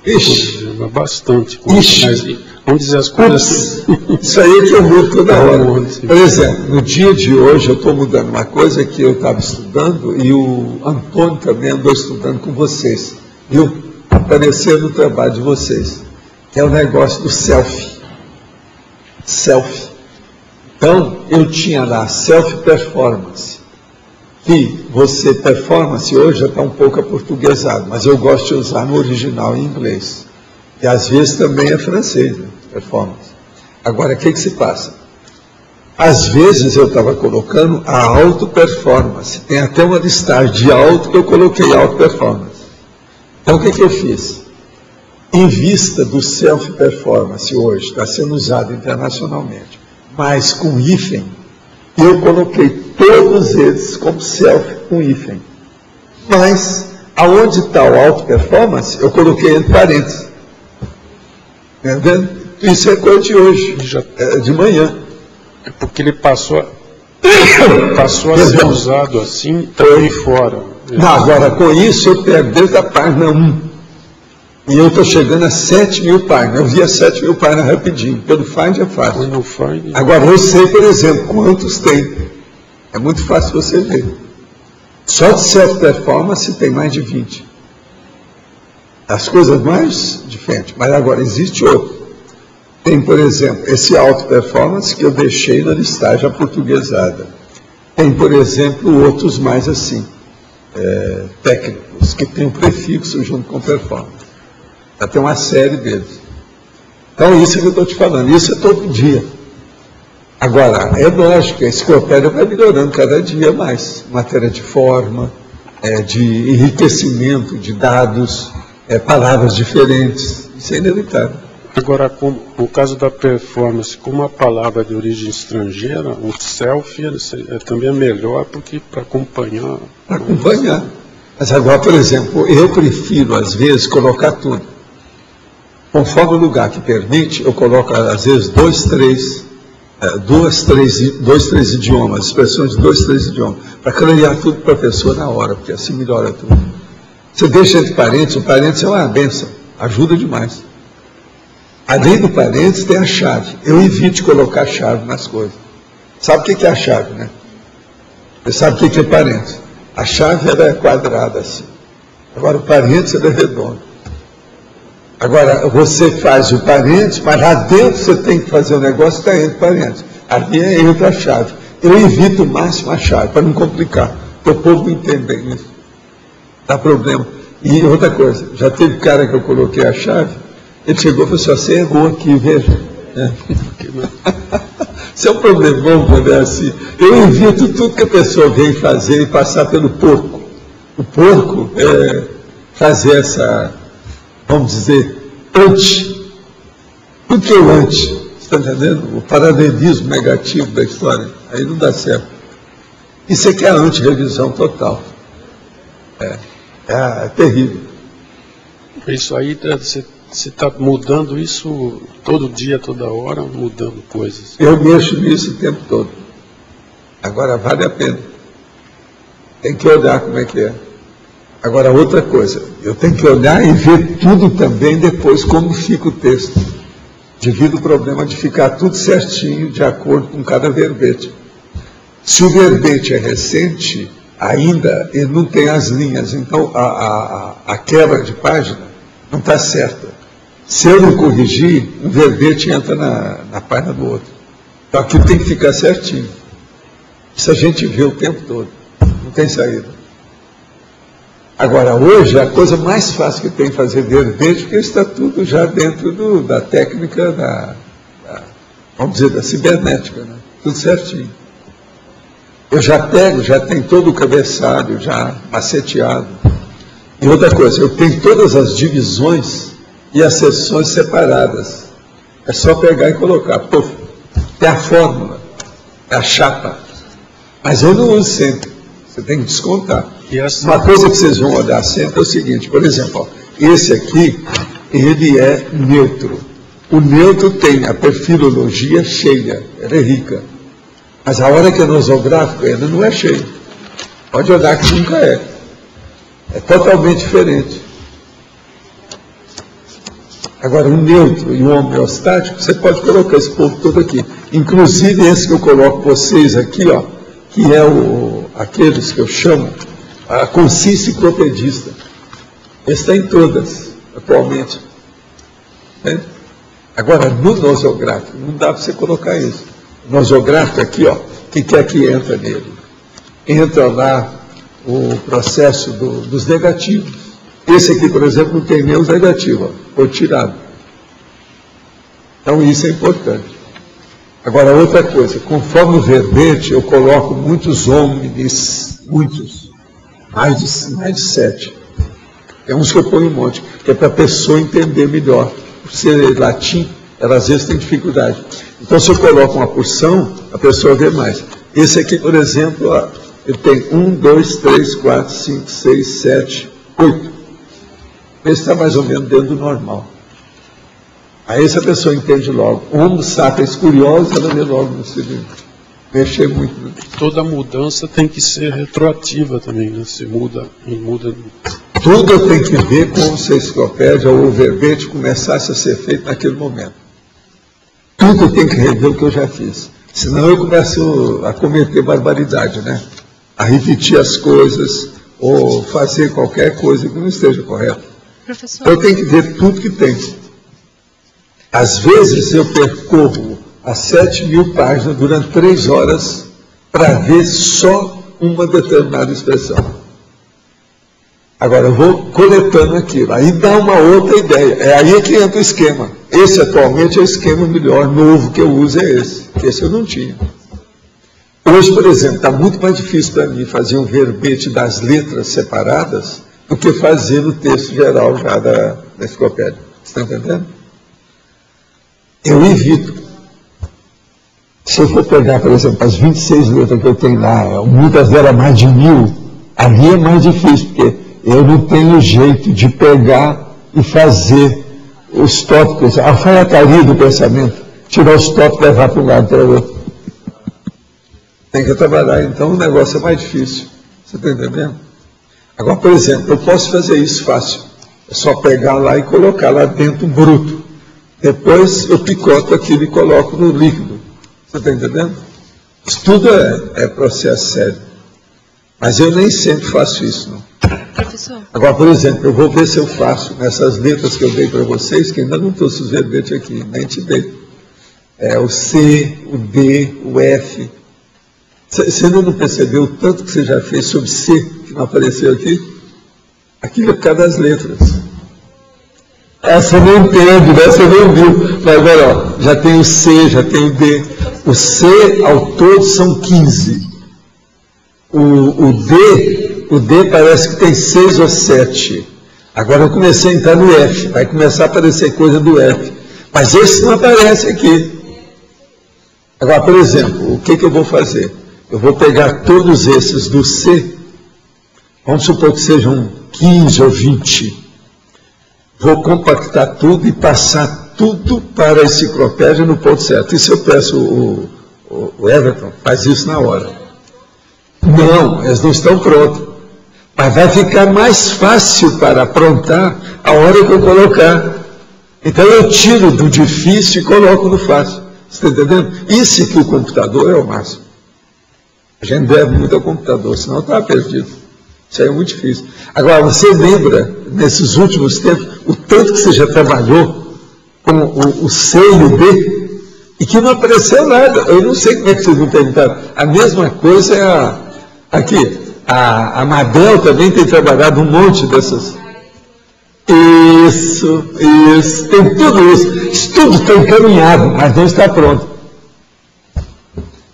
Ixi. Bastante. Ixi. Mas, vamos dizer as coisas. Isso aí é que eu mudo toda hora. Por exemplo, no dia de hoje eu estou mudando uma coisa que eu estava estudando e o Antônio também andou estudando com vocês. Viu? Apareceu no trabalho de vocês. Que é o negócio do selfie. Selfie. Então, eu tinha lá self-performance. Que você, performance, hoje já está um pouco aportuguesado, mas eu gosto de usar no original em inglês. E às vezes também é francês, né? Performance. Agora, o que se passa? Às vezes eu estava colocando a auto-performance. Tem até uma listagem de auto que eu coloquei auto-performance. Então, o que eu fiz? Em vista do self-performance hoje, está sendo usado internacionalmente, mas com hífen, eu coloquei todos eles como self com hífen. Mas, aonde está o auto-performance, eu coloquei entre parênteses. Entendeu? Isso é coisa de hoje, de manhã. É porque ele passou a ser usado assim, também fora. Não, agora, com isso, eu pego desde a página 1. E eu estou chegando a 7.000 páginas. Eu vi as 7.000 páginas rapidinho. Pelo Find é fácil. Agora, eu sei, por exemplo, quantos tem. É muito fácil você ver. Só de self-performance tem mais de 20. As coisas mais diferentes. Mas agora, existe outro. Tem, por exemplo, esse auto-performance que eu deixei na listagem aportuguesada. Tem, por exemplo, outros mais assim, técnicos, que tem um prefixo junto com performance. Já tem uma série deles. Então, isso que eu estou te falando, isso é todo dia. Agora, é lógico, a enciclopédia vai melhorando cada dia mais. Matéria de forma, de enriquecimento de dados, palavras diferentes. Isso é inevitável. Agora, no caso da performance, como a palavra de origem estrangeira, o selfie também é melhor porque para acompanhar. Para acompanhar. Mas agora, por exemplo, eu prefiro, às vezes, colocar tudo. Conforme o lugar que permite, eu coloco, às vezes, 2, 3, dois, três idiomas, expressões de 2, 3 idiomas, para clarear tudo para a pessoa na hora, porque assim melhora tudo. Você deixa entre parênteses, o parênteses é uma bênção, ajuda demais. Além do parênteses, tem a chave. Eu evito colocar chave nas coisas. Sabe o que é a chave, né? Você sabe o que é parênteses. A chave ela é quadrada assim. Agora o parênteses ela é redondo. Agora você faz o parênteses, mas lá dentro você tem que fazer o negócio que está entre parênteses. Ali é entre a chave. Eu evito o máximo a chave, para não complicar. Porque o povo não entende isso. Dá problema. E outra coisa, já teve cara que eu coloquei a chave, ele chegou e falou assim, você errou aqui, veja. Isso é um problemão quando é assim. Eu evito tudo que a pessoa vem fazer e passar pelo porco. O porco é fazer essa, vamos dizer, anti. Tudo que é o anti. Você está entendendo? O paralelismo negativo da história. Aí não dá certo. Isso aqui é a anti-revisão total. É terrível. Isso aí, você está mudando isso todo dia, toda hora, mudando coisas. Eu mexo nisso o tempo todo. Agora, vale a pena. Tem que olhar como é que é. Agora, outra coisa, eu tenho que olhar e ver tudo também depois como fica o texto. Devido ao problema de ficar tudo certinho, de acordo com cada verbete. Se o verbete é recente, ainda ele não tem as linhas, então a quebra de página não está certa. Se eu não corrigir, um verbete entra na página do outro. Então aquilo tem que ficar certinho. Isso a gente vê o tempo todo. Não tem saída. Agora, hoje, a coisa mais fácil que tem fazer verbete, porque está tudo já dentro da técnica vamos dizer, da cibernética, né? Tudo certinho. Eu já pego, já tem todo o cabeçalho já maceteado. E outra coisa, eu tenho todas as divisões e as seções separadas. É só pegar e colocar. Puf, tem a fórmula, é a chapa. Mas eu não uso sempre. Você tem que descontar. Uma coisa que vocês vão olhar sempre é o seguinte, por exemplo, ó, esse aqui, ele é neutro. O neutro tem a perfilologia cheia, ela é rica. Mas a hora que é nosográfico, ela não é cheia. Pode olhar que nunca é. É totalmente diferente. Agora, o neutro e o homeostático, você pode colocar esse povo todo aqui. Inclusive esse que eu coloco vocês aqui, ó, que é aqueles que eu chamo a consciência enciclopedista. Esse está em todas, atualmente. Né? Agora, no nosográfico, não dá para você colocar isso. O nosográfico aqui, ó, o que é que entra nele? Entra lá o processo dos negativos. Esse aqui, por exemplo, não tem nem os negativos, ó, foi tirado. Então, isso é importante. Agora, outra coisa, conforme o verbete, eu coloco muitos homens, muitos, mais de 7. É uns que eu ponho um monte, que é para a pessoa entender melhor. Por ser latim, ela às vezes tem dificuldade. Então, se eu coloco uma porção, a pessoa vê mais. Esse aqui, por exemplo, ó, ele tem 1, 2, 3, 4, 5, 6, 7, 8. Esse está mais ou menos dentro do normal. Aí essa pessoa entende logo. Homo sapiens curiosa, ela vê logo no seguinte. Mexer muito. Né? Toda mudança tem que ser retroativa também, né? Se muda. Tudo eu tenho que ver como se a enciclopédia ou o verbete começasse a ser feito naquele momento. Tudo eu tenho que rever o que eu já fiz. Senão eu começo a cometer barbaridade, né? A repetir as coisas ou fazer qualquer coisa que não esteja correta. Professor. Eu tenho que ver tudo que tem. Às vezes eu percorro as 7.000 páginas durante 3 horas para ver só uma determinada expressão. Agora eu vou coletando aquilo, aí dá uma outra ideia. É aí que entra o esquema. Esse atualmente é o esquema melhor, novo que eu uso é esse. Esse eu não tinha. Hoje, por exemplo, está muito mais difícil para mim fazer um verbete das letras separadas do que fazer no texto geral já da enciclopédia. Você está entendendo? Eu evito. Se eu for pegar, por exemplo, as 26 letras que eu tenho lá, muitas delas mais de 1000, ali é mais difícil, porque eu não tenho jeito de pegar e fazer os tópicos, a alfaiataria do pensamento. tirar os tópicos e levar para um lado para o outro. Tem que trabalhar, então o negócio é mais difícil. Você está entendendo? Agora, por exemplo, eu posso fazer isso fácil. É só pegar lá e colocar lá dentro um bruto. Depois eu picoto aquilo e coloco no líquido. Você está entendendo? Isso tudo é processo sério. Mas eu nem sempre faço isso, não. Professor. Agora, por exemplo, eu vou ver se eu faço nessas letras que eu dei para vocês, que ainda não trouxe os verbetes aqui, nem te dei. O C, o D, o F. Você ainda não percebeu o tanto que você já fez sobre C, que não apareceu aqui? Aquilo é por causa das letras. Essa eu não entendo, né? Você não viu. Mas agora, ó, já tem o C, já tem o D. O C, ao todo, são 15. O D parece que tem 6 ou 7. Agora eu comecei a entrar no F. Vai começar a aparecer coisa do F. Mas esse não aparece aqui. Agora, por exemplo, o que eu vou fazer? Eu vou pegar todos esses do C, vamos supor que sejam 15 ou 20. Vou compactar tudo e passar tudo para a enciclopédia no ponto certo. E se eu peço o Everton, faz isso na hora. Não, eles não estão prontos. Mas vai ficar mais fácil para aprontar a hora que eu colocar. Então eu tiro do difícil e coloco no fácil. Você está entendendo? Isso que o computador é o máximo. A gente deve muito ao computador, senão estava perdido. Isso aí é muito difícil. Agora, você lembra, nesses últimos tempos, o tanto que você já trabalhou com o C e o D, e que não apareceu nada. Eu não sei como é que vocês me perguntaram. A mesma coisa é aqui. A Mabel também tem trabalhado um monte dessas. Isso. Tem tudo isso. Isso tudo está encaminhado, mas não está pronto.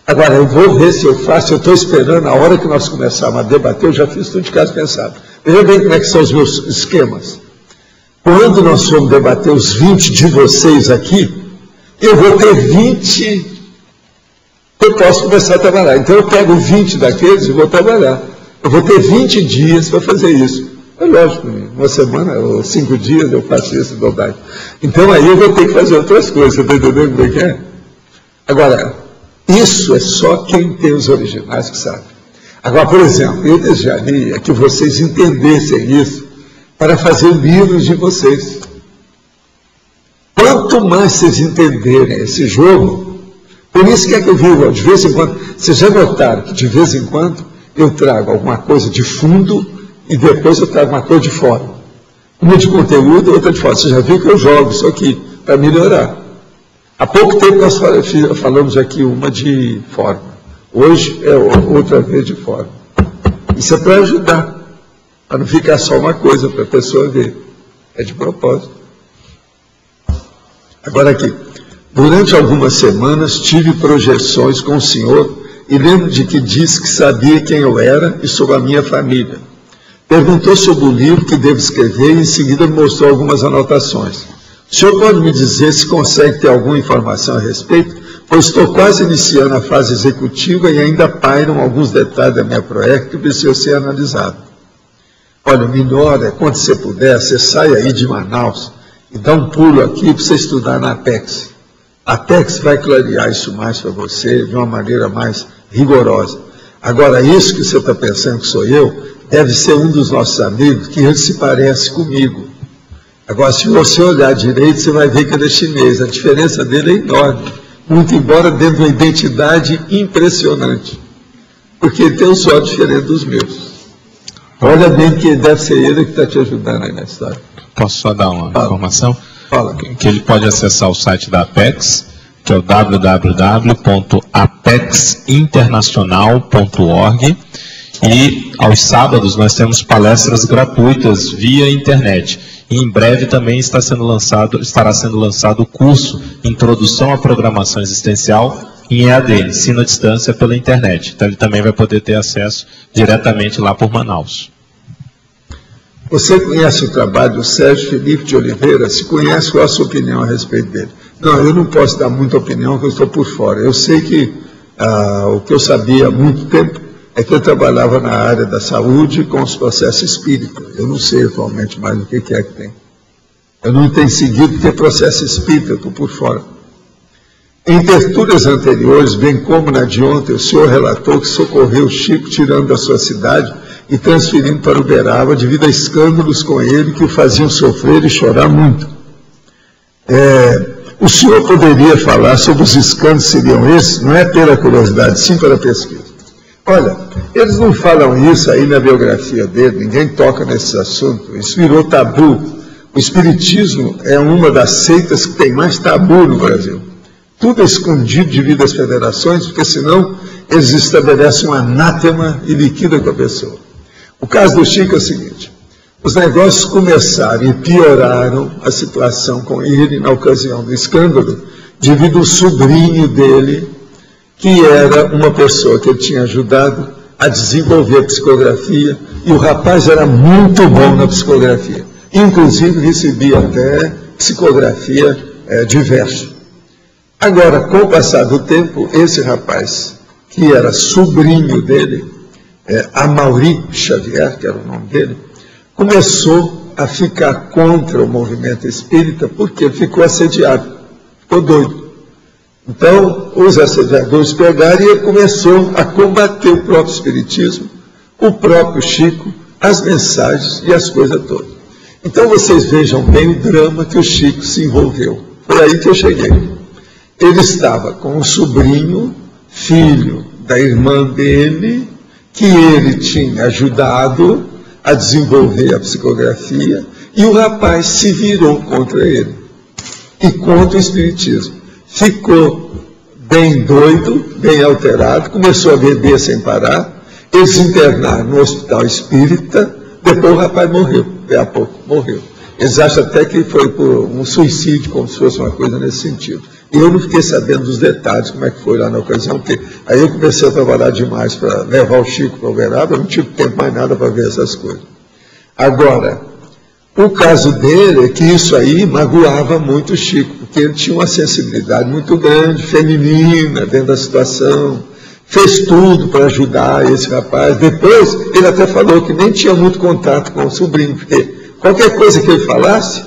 Agora, eu vou ver se eu faço, eu estou esperando a hora que nós começarmos a debater, eu já fiz tudo de casa pensado. Veja bem como é que são os meus esquemas. Quando nós formos debater os 20 de vocês aqui, eu vou ter 20, eu posso começar a trabalhar. Então eu pego 20 daqueles e vou trabalhar. Eu vou ter 20 dias para fazer isso. É lógico, uma semana ou 5 dias eu faço isso, dobrar. Então aí eu vou ter que fazer outras coisas, você está entendendo como é que é? Agora, isso é só quem tem os originais que sabe. Agora, por exemplo, eu desejaria que vocês entendessem isso para fazer livros de vocês. Quanto mais vocês entenderem esse jogo, por isso que é que eu vivo, de vez em quando, vocês já notaram que de vez em quando eu trago alguma coisa de fundo e depois eu trago uma coisa de fora. Uma de conteúdo e outra de fora. Você já viu que eu jogo isso aqui para melhorar. Há pouco tempo nós falamos aqui uma de forma. Hoje é outra vez de forma. Isso é para ajudar. Para não ficar só uma coisa para a pessoa ver. É de propósito. Agora aqui. Durante algumas semanas tive projeções com o senhor e lembro de que disse que sabia quem eu era e sobre a minha família. Perguntou sobre o livro que devo escrever e em seguida me mostrou algumas anotações. O senhor pode me dizer se consegue ter alguma informação a respeito? Pois estou quase iniciando a fase executiva e ainda pairam alguns detalhes da minha projeto que precisam ser analisados. Olha, o melhor é quando você puder, você sai aí de Manaus e dá um pulo aqui para você estudar na Apex. A Apex vai clarear isso mais para você de uma maneira mais rigorosa. Agora, isso que você está pensando que sou eu, deve ser um dos nossos amigos que ele se parece comigo. Agora, se você olhar direito, você vai ver que ele é chinês. A diferença dele é enorme. Muito embora dentro de uma identidade impressionante. Porque ele tem um só diferente dos meus. Olha bem que deve ser ele que está te ajudando aí na história. Posso só dar uma informação? Fala. Que ele pode acessar o site da Apex, que é o www.apexinternacional.org. E aos sábados nós temos palestras gratuitas via internet. E em breve também estará sendo lançado o curso Introdução à Programação Existencial em EAD, ensino à distância pela internet. Então ele também vai poder ter acesso diretamente lá por Manaus. Você conhece o trabalho do Sérgio Felipe de Oliveira? Se conhece, qual a sua opinião a respeito dele? Não, eu não posso dar muita opinião, porque eu estou por fora. Eu sei que o que eu sabia há muito tempo é que eu trabalhava na área da saúde com os processos espíritas. Eu não sei atualmente mais o que é que tem. Eu não tenho seguido porque é processo espírita, eu estou por fora. Em tertúlias anteriores, bem como na de ontem, o senhor relatou que socorreu Chico tirando da sua cidade e transferindo para Uberaba devido a escândalos com ele que o faziam sofrer e chorar muito. O senhor poderia falar sobre os escândalos seriam esses? Não é pela curiosidade, sim pela pesquisa. Olha, eles não falam isso aí na biografia dele, ninguém toca nesse assunto, isso virou tabu. O espiritismo é uma das seitas que tem mais tabu no Brasil. Tudo é escondido devido às federações, porque senão eles estabelecem um anátema e liquidam com a pessoa. O caso do Chico é o seguinte: os negócios começaram e pioraram a situação com ele na ocasião do escândalo, devido ao sobrinho dele, que era uma pessoa que ele tinha ajudado a desenvolver a psicografia, e o rapaz era muito bom na psicografia. Inclusive recebia até psicografia de verso. Agora, com o passar do tempo, esse rapaz, que era sobrinho dele, Amaury Xavier, que era o nome dele, começou a ficar contra o movimento espírita porque ele ficou assediado, ficou doido. Então, os assediadores pegaram e ele começou a combater o próprio espiritismo, o próprio Chico, as mensagens e as coisas todas. Então, vocês vejam bem o drama que o Chico se envolveu. Foi aí que eu cheguei. Ele estava com um sobrinho, filho da irmã dele, que ele tinha ajudado a desenvolver a psicografia, e o rapaz se virou contra ele e contra o espiritismo. Ficou bem doido, bem alterado, começou a beber sem parar, eles internaram no hospital espírita, depois o rapaz morreu, daí a pouco morreu. Eles acham até que foi por um suicídio, como se fosse uma coisa nesse sentido. E eu não fiquei sabendo dos detalhes, como é que foi lá na ocasião, porque aí eu comecei a trabalhar demais para levar o Chico para Uberaba, eu não tive tempo mais nada para ver essas coisas. Agora, o caso dele é que isso aí magoava muito o Chico, porque ele tinha uma sensibilidade muito grande, feminina, dentro da situação, fez tudo para ajudar esse rapaz. Depois, ele até falou que nem tinha muito contato com o sobrinho, porque qualquer coisa que ele falasse,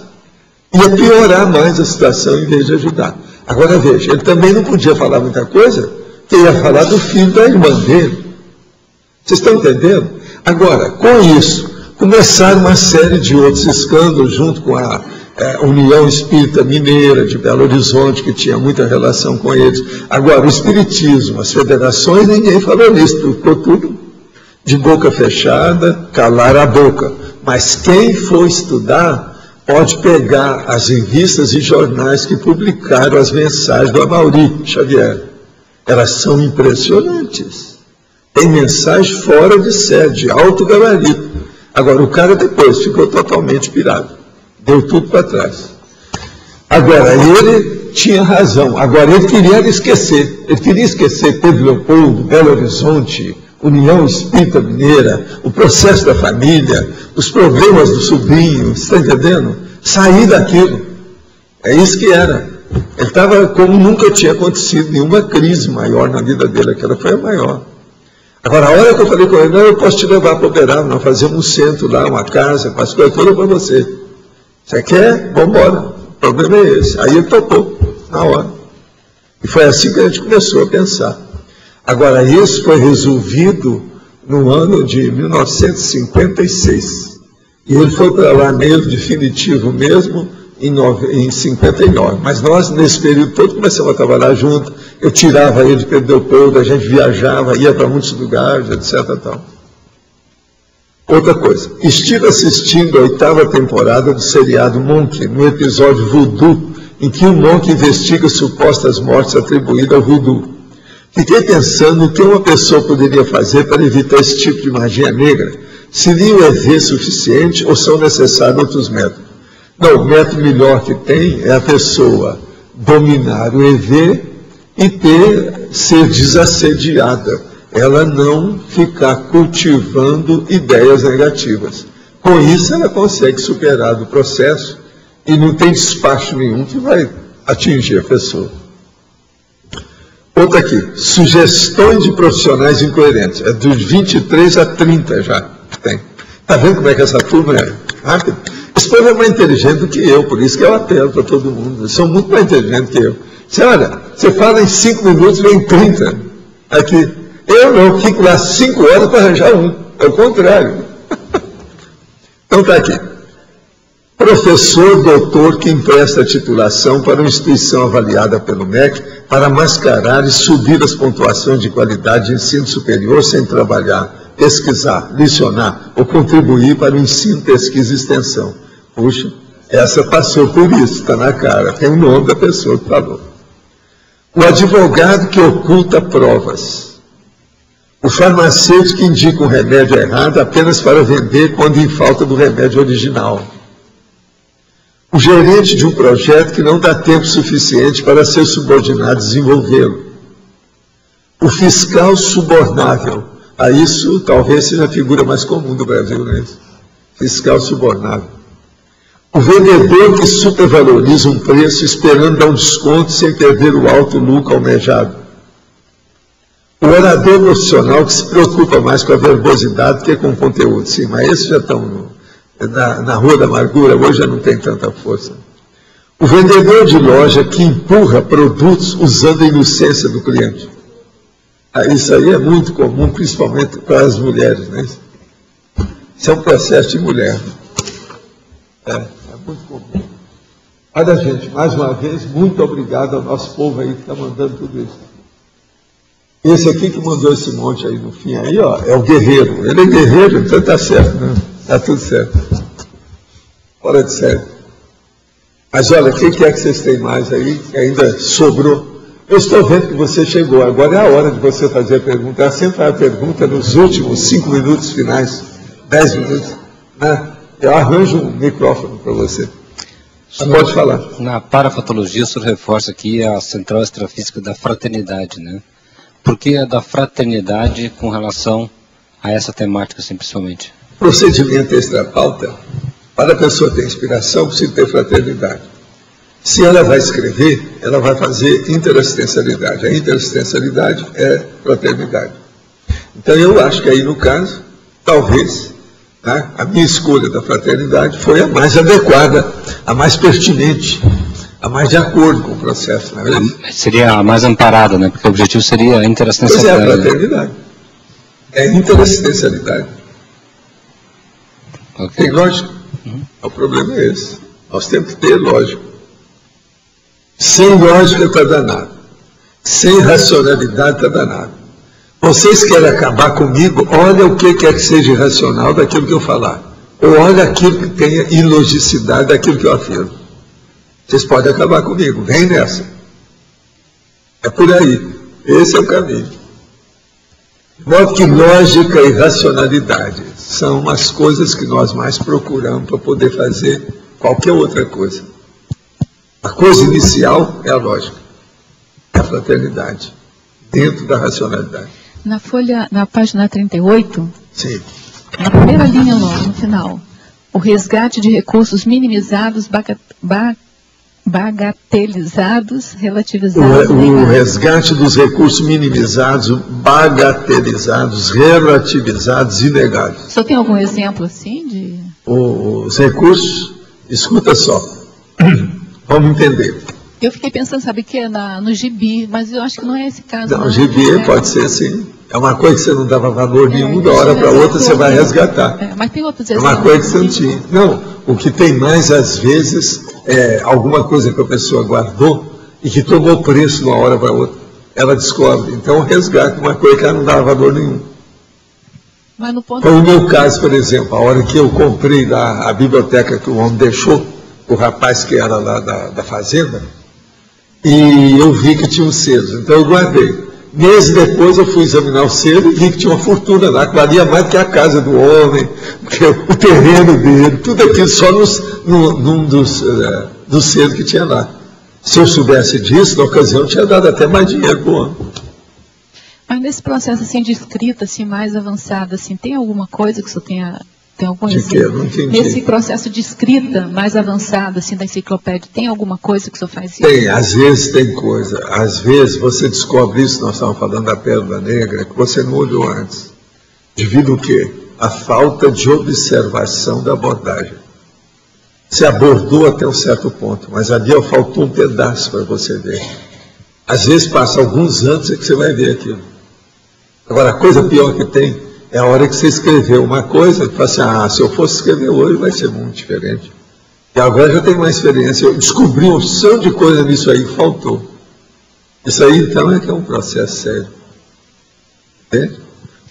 ia piorar mais a situação em vez de ajudar. Agora veja, ele também não podia falar muita coisa, que ia falar do filho da irmã dele. Vocês estão entendendo? Agora, com isso, começaram uma série de outros escândalos, junto com a União Espírita Mineira de Belo Horizonte, que tinha muita relação com eles. Agora, o espiritismo, as federações, ninguém falou nisso, ficou tudo de boca fechada, calar a boca. Mas quem for estudar pode pegar as revistas e jornais que publicaram as mensagens do Amaury Xavier. Elas são impressionantes. Tem mensagens fora de série, de alto gabarito. Agora, o cara depois ficou totalmente pirado. Deu tudo para trás. Agora, ele tinha razão. Agora, ele queria esquecer. Ele queria esquecer Pedro Leopoldo, Belo Horizonte, União Espírita Mineira, o processo da família, os problemas do sobrinho, está entendendo? Sair daquilo. É isso que era. Ele estava como nunca tinha acontecido nenhuma crise maior na vida dele, aquela foi a maior. Agora, a hora que eu falei com ele, não, eu posso te levar para Uberaba, nós fazemos um centro lá, uma casa, com as coisas todas para você. Você quer? Vamos embora. O problema é esse. Aí ele topou, na hora. E foi assim que a gente começou a pensar. Agora, isso foi resolvido no ano de 1956. E ele foi para lá mesmo, definitivo mesmo, em 59. Mas nós, nesse período todo, começamos a trabalhar junto. Eu tirava ele de Pedro Leopoldo, a gente viajava, ia para muitos lugares, etc. Tal. Outra coisa, estive assistindo a 8ª temporada do seriado Monk, no episódio Voodoo, em que o Monk investiga supostas mortes atribuídas ao voodoo. Fiquei pensando o que uma pessoa poderia fazer para evitar esse tipo de magia negra. Seria o EV suficiente ou são necessários outros métodos? Não, o método melhor que tem é a pessoa dominar o EV e ser desassediada. Ela não ficar cultivando ideias negativas. Com isso, ela consegue superar o processo e não tem despacho nenhum que vai atingir a pessoa. Outra aqui, sugestões de profissionais incoerentes. É dos 23 a 30 já que tem. Está vendo como é que essa turma é rápida? Esse povo é mais inteligente do que eu, por isso que eu apelo para todo mundo. Eles são muito mais inteligentes que eu. Você olha, você fala em 5 minutos, vem 30 aqui. Eu não fico lá 5 horas para arranjar um. É o contrário. Então está aqui. Professor, doutor que empresta titulação para uma instituição avaliada pelo MEC para mascarar e subir as pontuações de qualidade de ensino superior sem trabalhar, pesquisar, licionar ou contribuir para o ensino, pesquisa e extensão. Puxa, essa passou por isso, está na cara, tem o nome da pessoa que falou. O advogado que oculta provas. O farmacêutico que indica um remédio errado apenas para vender quando em falta do remédio original. O gerente de um projeto que não dá tempo suficiente para seu subordinado desenvolvê-lo. O fiscal subornável. Isso talvez seja a figura mais comum do Brasil, né? Fiscal subornável. O vendedor que supervaloriza um preço esperando dar um desconto sem perder o alto lucro almejado. O orador profissional que se preocupa mais com a verbosidade que com o conteúdo. Sim, mas esses já estão na Rua da Amargura, hoje já não tem tanta força. O vendedor de loja que empurra produtos usando a inocência do cliente. Isso aí é muito comum, principalmente para as mulheres, né? Isso é um processo de mulher. É muito comum. Olha, gente, mais uma vez, muito obrigado ao nosso povo aí que está mandando tudo isso. Esse aqui que mandou esse monte aí no fim aí, ó, é o guerreiro. Ele é guerreiro, então está certo, né? Está tudo certo. Fora de sério. Mas olha, o que é que vocês têm mais aí que ainda sobrou? Eu estou vendo que você chegou. Agora é a hora de você fazer a pergunta. Ela sempre faz a pergunta nos últimos 5 minutos finais, 10 minutos. Né? Eu arranjo um micrófono para você. Pode falar. Na parafatologia, o senhor reforça aqui a central extrafísica da fraternidade, né? Por que a da fraternidade com relação a essa temática, assim, principalmente? Procedimento extrapauta, para a pessoa ter inspiração, precisa ter fraternidade. Se ela vai escrever, ela vai fazer interassistencialidade. A interassistencialidade é fraternidade. Então, eu acho que aí, no caso, talvez, né, a minha escolha da fraternidade foi a mais adequada, a mais pertinente, a mais de acordo com o processo. Não é isso? Seria a mais amparada, né? Porque o objetivo seria a interassistencialidade. Pois é, a fraternidade. É a interassistencialidade. Okay. Tem lógica? O problema é esse. Nós temos que ter lógica. Sem lógica está danado. Sem racionalidade está danado. Vocês querem acabar comigo? Olha o que quer que seja irracional daquilo que eu falar. Ou olha aquilo que tenha ilogicidade daquilo que eu afirmo. Vocês podem acabar comigo. Vem nessa. É por aí. Esse é o caminho. De modo que lógica e racionalidade são as coisas que nós mais procuramos para poder fazer qualquer outra coisa. A coisa inicial é a lógica, é a fraternidade, dentro da racionalidade. Na página 38, sim, na primeira linha no final, o resgate de recursos minimizados, bagatelizados, relativizados. O resgate dos recursos minimizados, bagatelizados, relativizados e negados. Só tem algum exemplo assim de... Os recursos, escuta só, vamos entender. Eu fiquei pensando, sabe, que é no gibi, mas eu acho que não é esse caso. Não, gibi pode ser sim. É uma coisa que você não dava valor nenhum, da hora para outra você vai resgatar. Mas tem outros exemplos. É uma coisa que você não tinha. Não, o que tem mais às vezes é alguma coisa que a pessoa guardou e que tomou preço de uma hora para outra. Ela descobre. Então, resgata uma coisa que ela não dava valor nenhum. Mas no ponto... Foi o meu caso, por exemplo, a hora que eu comprei a biblioteca que o homem deixou, o rapaz que era lá da fazenda, e eu vi que tinha uns selos. Então, eu guardei. Meses depois eu fui examinar o selo e vi que tinha uma fortuna lá, que valia mais do que a casa do homem, o terreno dele, tudo aquilo só num dos selos que tinha lá. Se eu soubesse disso, na ocasião eu tinha dado até mais dinheiro para o homem. Mas nesse processo assim, de escrita assim, mais avançado, assim, tem alguma coisa que o senhor tem algum exemplo? De que? Não entendi. Nesse processo de escrita mais avançado assim, da enciclopédia, tem alguma coisa que o senhor faz isso? Tem, às vezes tem coisa. Às vezes você descobre isso, nós estávamos falando da Pérola Negra, que você não olhou antes. Devido o quê? A falta de observação da abordagem. Você abordou até um certo ponto, mas ali faltou um pedaço para você ver. Às vezes passa alguns anos e que você vai ver aquilo. Agora, a coisa pior que tem é a hora que você escreveu uma coisa e fala assim, se eu fosse escrever hoje vai ser muito diferente. E agora já tenho mais experiência, eu descobri um monte de coisa nisso aí que faltou. Isso aí, então, é que é um processo sério. Entende?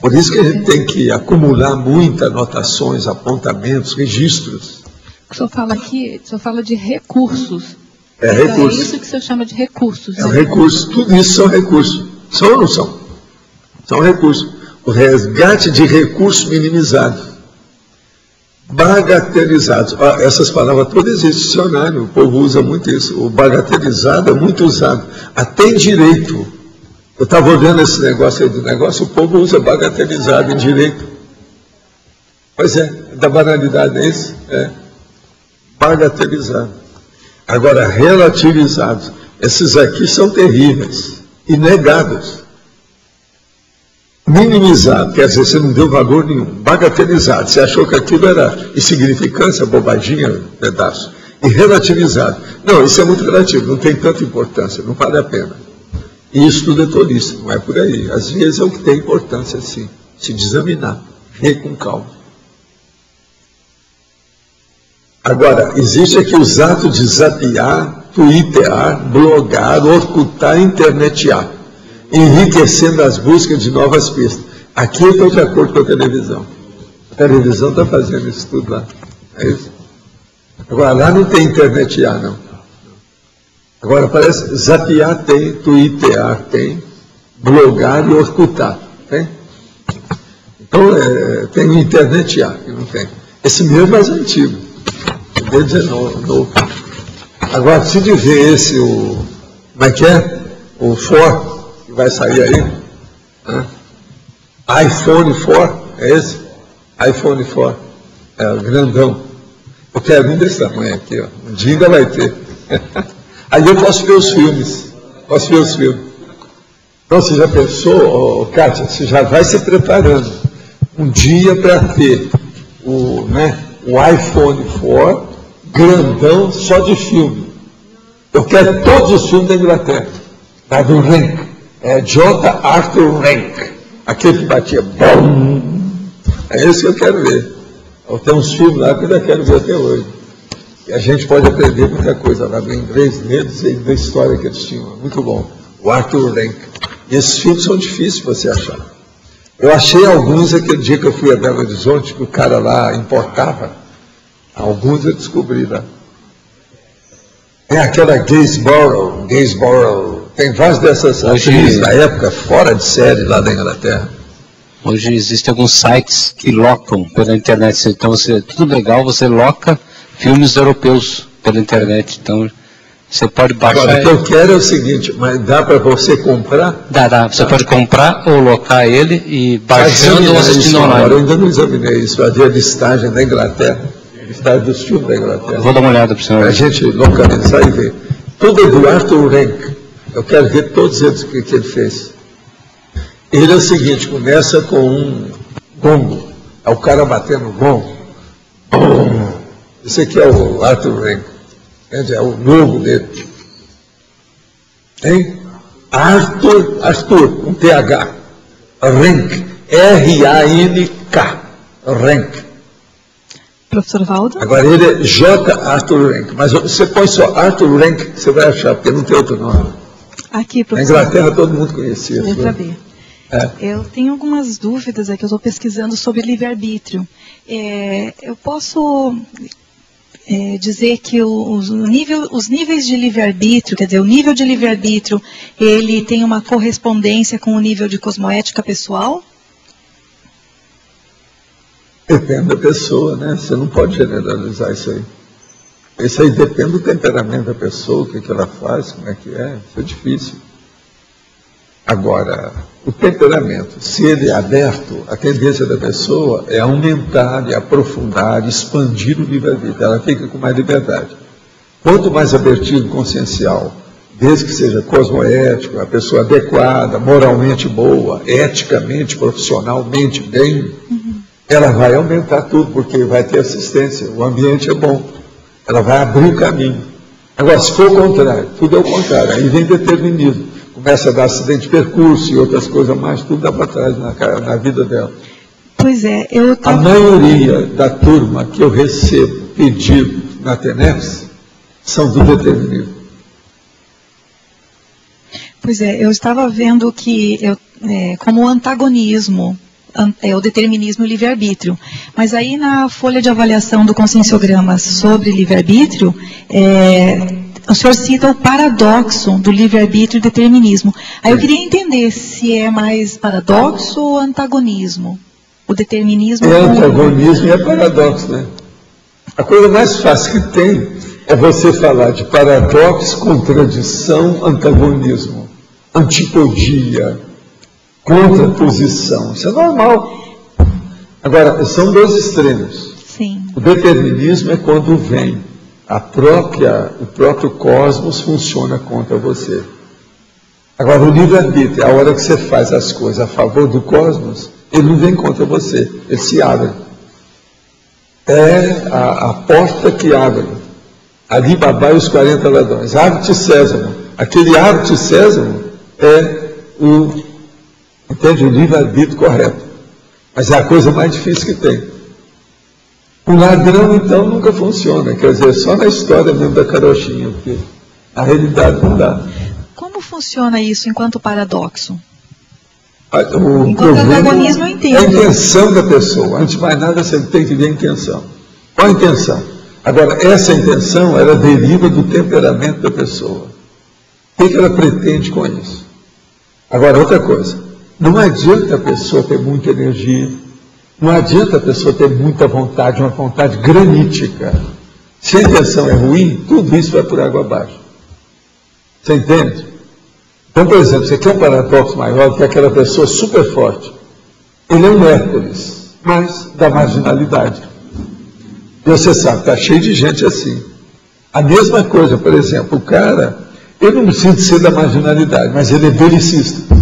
Por isso que a gente tem que acumular muitas anotações, apontamentos, registros. O senhor fala aqui, o senhor fala de recursos. É recurso. É isso que o senhor chama de recursos. É um recurso, tudo isso são recursos. São ou não são? São recursos. O resgate de recursos minimizados. Bagatelizados. Essas palavras todas existem no dicionário, o povo usa muito isso. O bagatelizado é muito usado. Até em direito. Eu estava olhando esse negócio aí do negócio, o povo usa bagatelizado em direito. Pois é, da banalidade é isso? É. Bagatelizado. Agora, relativizados. Esses aqui são terríveis. E negados. Minimizado, quer dizer, você não deu valor nenhum. Bagatelizado, você achou que aquilo era insignificância, bobaginha, pedaço. E relativizado. Não, isso é muito relativo, não tem tanta importância, não vale a pena. E isso tudo é tolice, não é por aí. Às vezes é o que tem importância, sim. Se examinar, ver com calma. Agora, existe aqui os atos de zapear, twittear, blogar, orcutar, internetear, enriquecendo as buscas de novas pistas. Aqui eu estou de acordo com a televisão. A televisão está fazendo isso tudo lá. É isso? Agora, lá não tem internetear, não. Agora parece, zapear tem, twittear tem, blogar e orcutar. Tem? Então, tem o internetear, que não tem. Esse mesmo é mais antigo. Desde 19. Agora, se de ver esse, como é que é? O 4, que vai sair aí. Né? iPhone 4, é esse? iPhone 4. É o grandão. Eu quero um desse tamanho aqui, ó. Um dia ainda vai ter. Aí eu posso ver os filmes. Posso ver os filmes. Então, você já pensou, Kátia, você já vai se preparando um dia para ter o iPhone 4 grandão só de filme. Eu quero todos os filmes da Inglaterra. Da do Rank. J. Arthur Rank. Aquele que batia bom. É esse que eu quero ver. Eu tenho uns filmes lá que eu ainda quero ver até hoje. E a gente pode aprender muita coisa lá do inglês deles e da história que eles tinham. Muito bom. O Arthur Rank. E esses filmes são difíceis de você achar. Eu achei alguns aquele dia que eu fui a Belo Horizonte, que o cara lá importava. Alguns eu descobri lá. Tem aquela Gainsborough. Tem várias dessas atrizes da época fora de série lá da Inglaterra. Hoje existem alguns sites que locam pela internet. Então, tudo legal, você loca filmes europeus pela internet. Então, você pode baixar. Agora, o que eu quero é o seguinte, mas dá para você comprar? Dá. Você pode comprar ou locar ele e baixando ou assistindo online. Agora, eu ainda não examinei isso. Havia listagem da Inglaterra, listagem dos filmes da Inglaterra. Vou dar uma olhada para o senhor. Para a gente localizar e ver. Tudo é do Arthur Rank. Eu quero ver todos eles o que ele fez. Ele é o seguinte, começa com um gongo. É o cara batendo gongo. Esse aqui é o Arthur Rank. É o logo dele. Hein? Arthur, com TH. Rank. R-A-N-K. Rank. Professor Valdo? Agora ele é J. Arthur Rank. Mas você põe só Arthur Rank, você vai achar, porque não tem outro nome. Aqui, Na professor. Inglaterra todo mundo conhecia. Letra B. Eu tenho algumas dúvidas aqui, eu estou pesquisando sobre livre-arbítrio. Eu posso dizer que os níveis de livre-arbítrio, quer dizer, o nível de livre-arbítrio, ele tem uma correspondência com o nível de cosmoética pessoal? Depende da pessoa, né? Você não pode generalizar isso aí. Isso aí depende do temperamento da pessoa, o que ela faz, como é que é. Isso é difícil. Agora, o temperamento, se ele é aberto, a tendência da pessoa é aumentar, e aprofundar, expandir o livre-arbítrio. Ela fica com mais liberdade. Quanto mais abertivo consciencial, desde que seja cosmoético, a pessoa adequada, moralmente boa, eticamente, profissionalmente bem, ela vai aumentar tudo, porque vai ter assistência, o ambiente é bom. Ela vai abrir o caminho. Agora, se for o contrário, tudo é o contrário. Aí vem determinismo. Começa a dar acidente de percurso e outras coisas mais, tudo dá para trás na vida dela. Pois é, A maioria da turma que eu recebo pedido na TENEPS são do determinismo. Pois é, eu estava vendo que como antagonismo o determinismo e o livre-arbítrio. Mas aí na folha de avaliação do conscienciograma sobre livre-arbítrio, o senhor cita o paradoxo do livre-arbítrio e determinismo. Aí eu queria entender se é mais paradoxo ou antagonismo. O determinismo... É antagonismo e é paradoxo, né? A coisa mais fácil que tem é você falar de paradoxo, contradição, antagonismo, antipodia, contraposição. Isso é normal. Agora, são dois extremos. Sim. O determinismo é quando vem o próprio cosmos funciona contra você. Agora, o livre-arbítrio, a hora que você faz as coisas a favor do cosmos, ele não vem contra você, ele se abre. É a porta que abre. Ali Babá e os 40 ladrões. Abre-te Sésamo. Aquele abre-te Sésamo é o livre-arbítrio correto. Mas é a coisa mais difícil que tem. O ladrão, então, nunca funciona. Quer dizer, só na história mesmo da carochinha, porque a realidade não dá. Como funciona isso enquanto paradoxo? Enquanto antagonismo, eu entendo. É a intenção da pessoa. Antes de mais nada, você tem que ver a intenção. Qual a intenção? Agora, essa intenção, ela deriva do temperamento da pessoa. O que ela pretende com isso? Agora, outra coisa. Não adianta a pessoa ter muita energia. Não adianta a pessoa ter muita vontade, uma vontade granítica. Se a intenção é ruim, tudo isso vai por água abaixo. Você entende? Então, por exemplo, você quer um paradoxo maior do que aquela pessoa super forte. Ele é um Hércules, mas da marginalidade. E você sabe, está cheio de gente assim. A mesma coisa, por exemplo, o cara, ele não precisa ser da marginalidade, mas ele é belicista.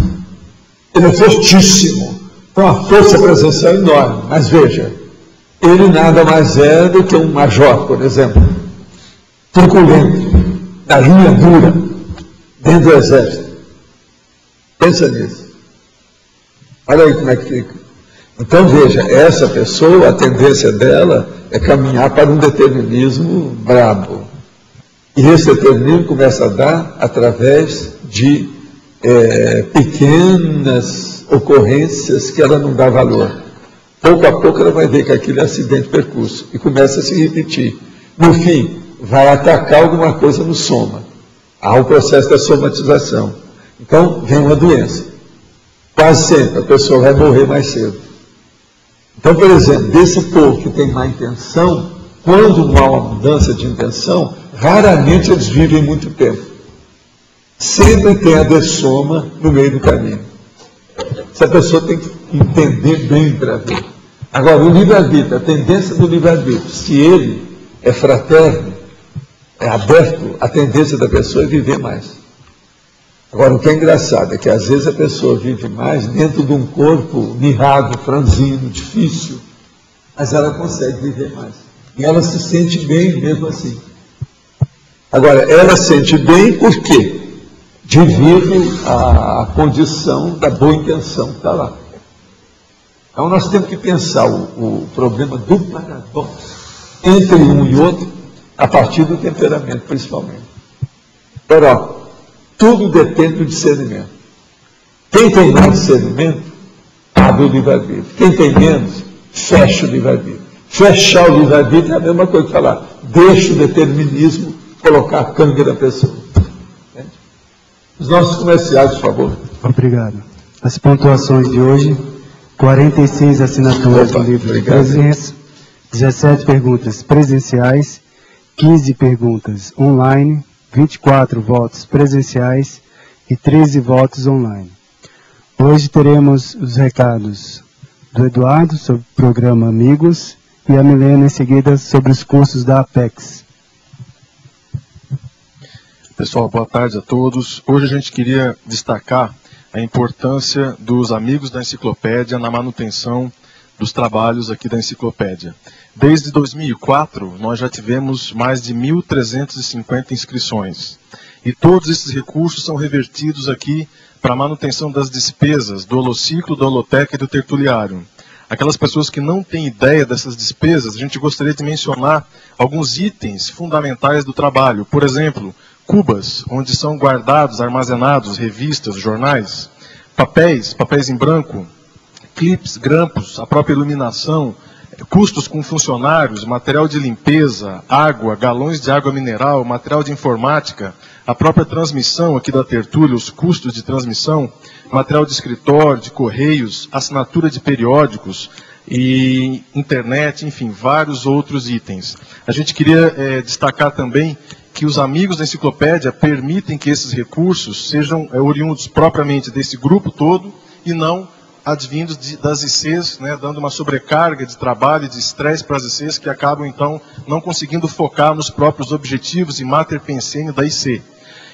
Ele é fortíssimo. Tem uma força presencial enorme. Mas veja, ele nada mais é do que um major, por exemplo. Truculento, da linha dura, dentro do exército. Pensa nisso. Olha aí como é que fica. Então veja, essa pessoa, a tendência dela é caminhar para um determinismo brabo. E esse determinismo começa a dar através de pequenas ocorrências que ela não dá valor. Pouco a pouco ela vai ver que aquilo é acidente de percurso e começa a se repetir. No fim, vai atacar alguma coisa no soma. Há o processo da somatização. Então, vem uma doença. Quase sempre a pessoa vai morrer mais cedo. Então, por exemplo, desse povo que tem má intenção, quando não há uma mudança de intenção, raramente eles vivem muito tempo. Sempre tem a dessoma no meio do caminho. Essa pessoa tem que entender bem para ver. Agora, o livre-arbítrio, a tendência do livre-arbítrio, se ele é fraterno, é aberto, a tendência da pessoa é viver mais. Agora, o que é engraçado é que às vezes a pessoa vive mais dentro de um corpo mirrado, franzino, difícil, mas ela consegue viver mais. E ela se sente bem mesmo assim. Agora, ela sente bem por quê? Devido à condição da boa intenção que está lá. Então, nós temos que pensar o problema do paradoxo entre um e outro, a partir do temperamento, principalmente. Agora, tudo depende do discernimento. Quem tem mais discernimento, abre o livre-arbítrio. Quem tem menos, fecha o livre-arbítrio. Fechar o livre-arbítrio é a mesma coisa que falar, deixa o determinismo colocar a câmera da pessoa. Entende? Os nossos comerciais, por favor. Obrigado. As pontuações de hoje, 46 assinaturas do livro de presença, 17 perguntas presenciais, 15 perguntas online, 24 votos presenciais e 13 votos online. Hoje teremos os recados do Eduardo sobre o programa Amigos e a Milena em seguida sobre os cursos da Apex. Pessoal, boa tarde a todos. Hoje a gente queria destacar a importância dos amigos da enciclopédia na manutenção dos trabalhos aqui da enciclopédia. Desde 2004, nós já tivemos mais de 1.350 inscrições. E todos esses recursos são revertidos aqui para a manutenção das despesas do Holociclo, da Holoteca e do Tertuliário. Aquelas pessoas que não têm ideia dessas despesas, a gente gostaria de mencionar alguns itens fundamentais do trabalho. Por exemplo, cubas, onde são guardados, armazenados, revistas, jornais, papéis em branco, clips, grampos, a própria iluminação, custos com funcionários, material de limpeza, água, galões de água mineral, material de informática, a própria transmissão aqui da tertúlia, os custos de transmissão, material de escritório, de correios, assinatura de periódicos e internet, enfim, vários outros itens. A gente queria destacar também que os amigos da enciclopédia permitem que esses recursos sejam oriundos propriamente desse grupo todo e não advindos das ICs, né, dando uma sobrecarga de trabalho e de estresse para as ICs que acabam, então, não conseguindo focar nos próprios objetivos e mater pensene da IC.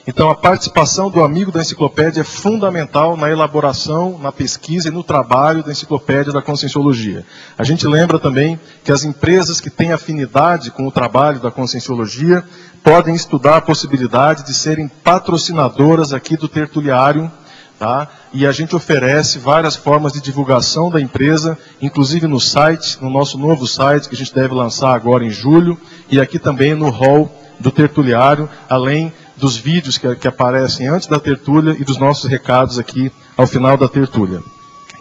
Então, a participação do amigo da enciclopédia é fundamental na elaboração, na pesquisa e no trabalho da enciclopédia da Conscienciologia. A gente lembra também que as empresas que têm afinidade com o trabalho da Conscienciologia podem estudar a possibilidade de serem patrocinadoras aqui do Tertuliário, tá? E a gente oferece várias formas de divulgação da empresa, inclusive no site, no nosso novo site, que a gente deve lançar agora em julho, e aqui também no hall do Tertuliário, além dos vídeos que aparecem antes da tertúlia e dos nossos recados aqui ao final da tertúlia.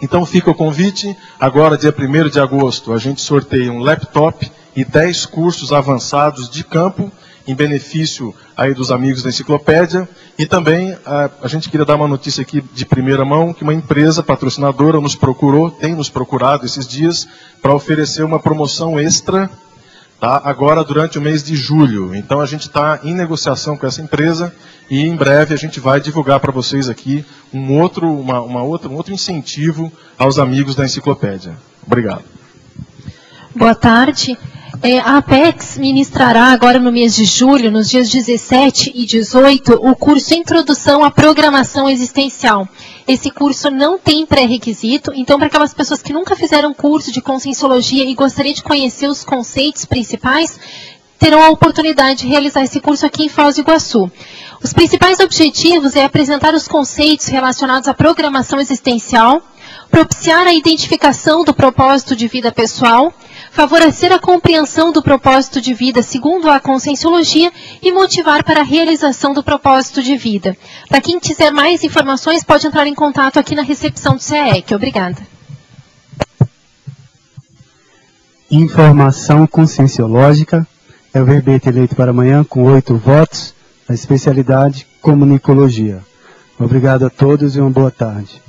Então fica o convite, agora dia 1º de agosto, a gente sorteia um laptop e 10 cursos avançados de campo, em benefício aí dos amigos da enciclopédia, e também a gente queria dar uma notícia aqui de primeira mão, que uma empresa patrocinadora nos procurou, tem nos procurado esses dias, para oferecer uma promoção extra, tá, agora durante o mês de julho. Então a gente está em negociação com essa empresa, e em breve a gente vai divulgar para vocês aqui um outro incentivo aos amigos da enciclopédia. Obrigado. Boa tarde. A Apex ministrará agora no mês de julho, nos dias 17 e 18, o curso Introdução à Programação Existencial. Esse curso não tem pré-requisito, então para aquelas pessoas que nunca fizeram curso de Conscienciologia e gostariam de conhecer os conceitos principais, terão a oportunidade de realizar esse curso aqui em Foz do Iguaçu. Os principais objetivos é apresentar os conceitos relacionados à programação existencial, propiciar a identificação do propósito de vida pessoal, favorecer a compreensão do propósito de vida segundo a Conscienciologia e motivar para a realização do propósito de vida. Para quem quiser mais informações, pode entrar em contato aqui na recepção do CEEC. Obrigada. Informação conscienciológica é o verbete eleito para amanhã com 8 votos, a especialidade comunicologia. Obrigado a todos e uma boa tarde.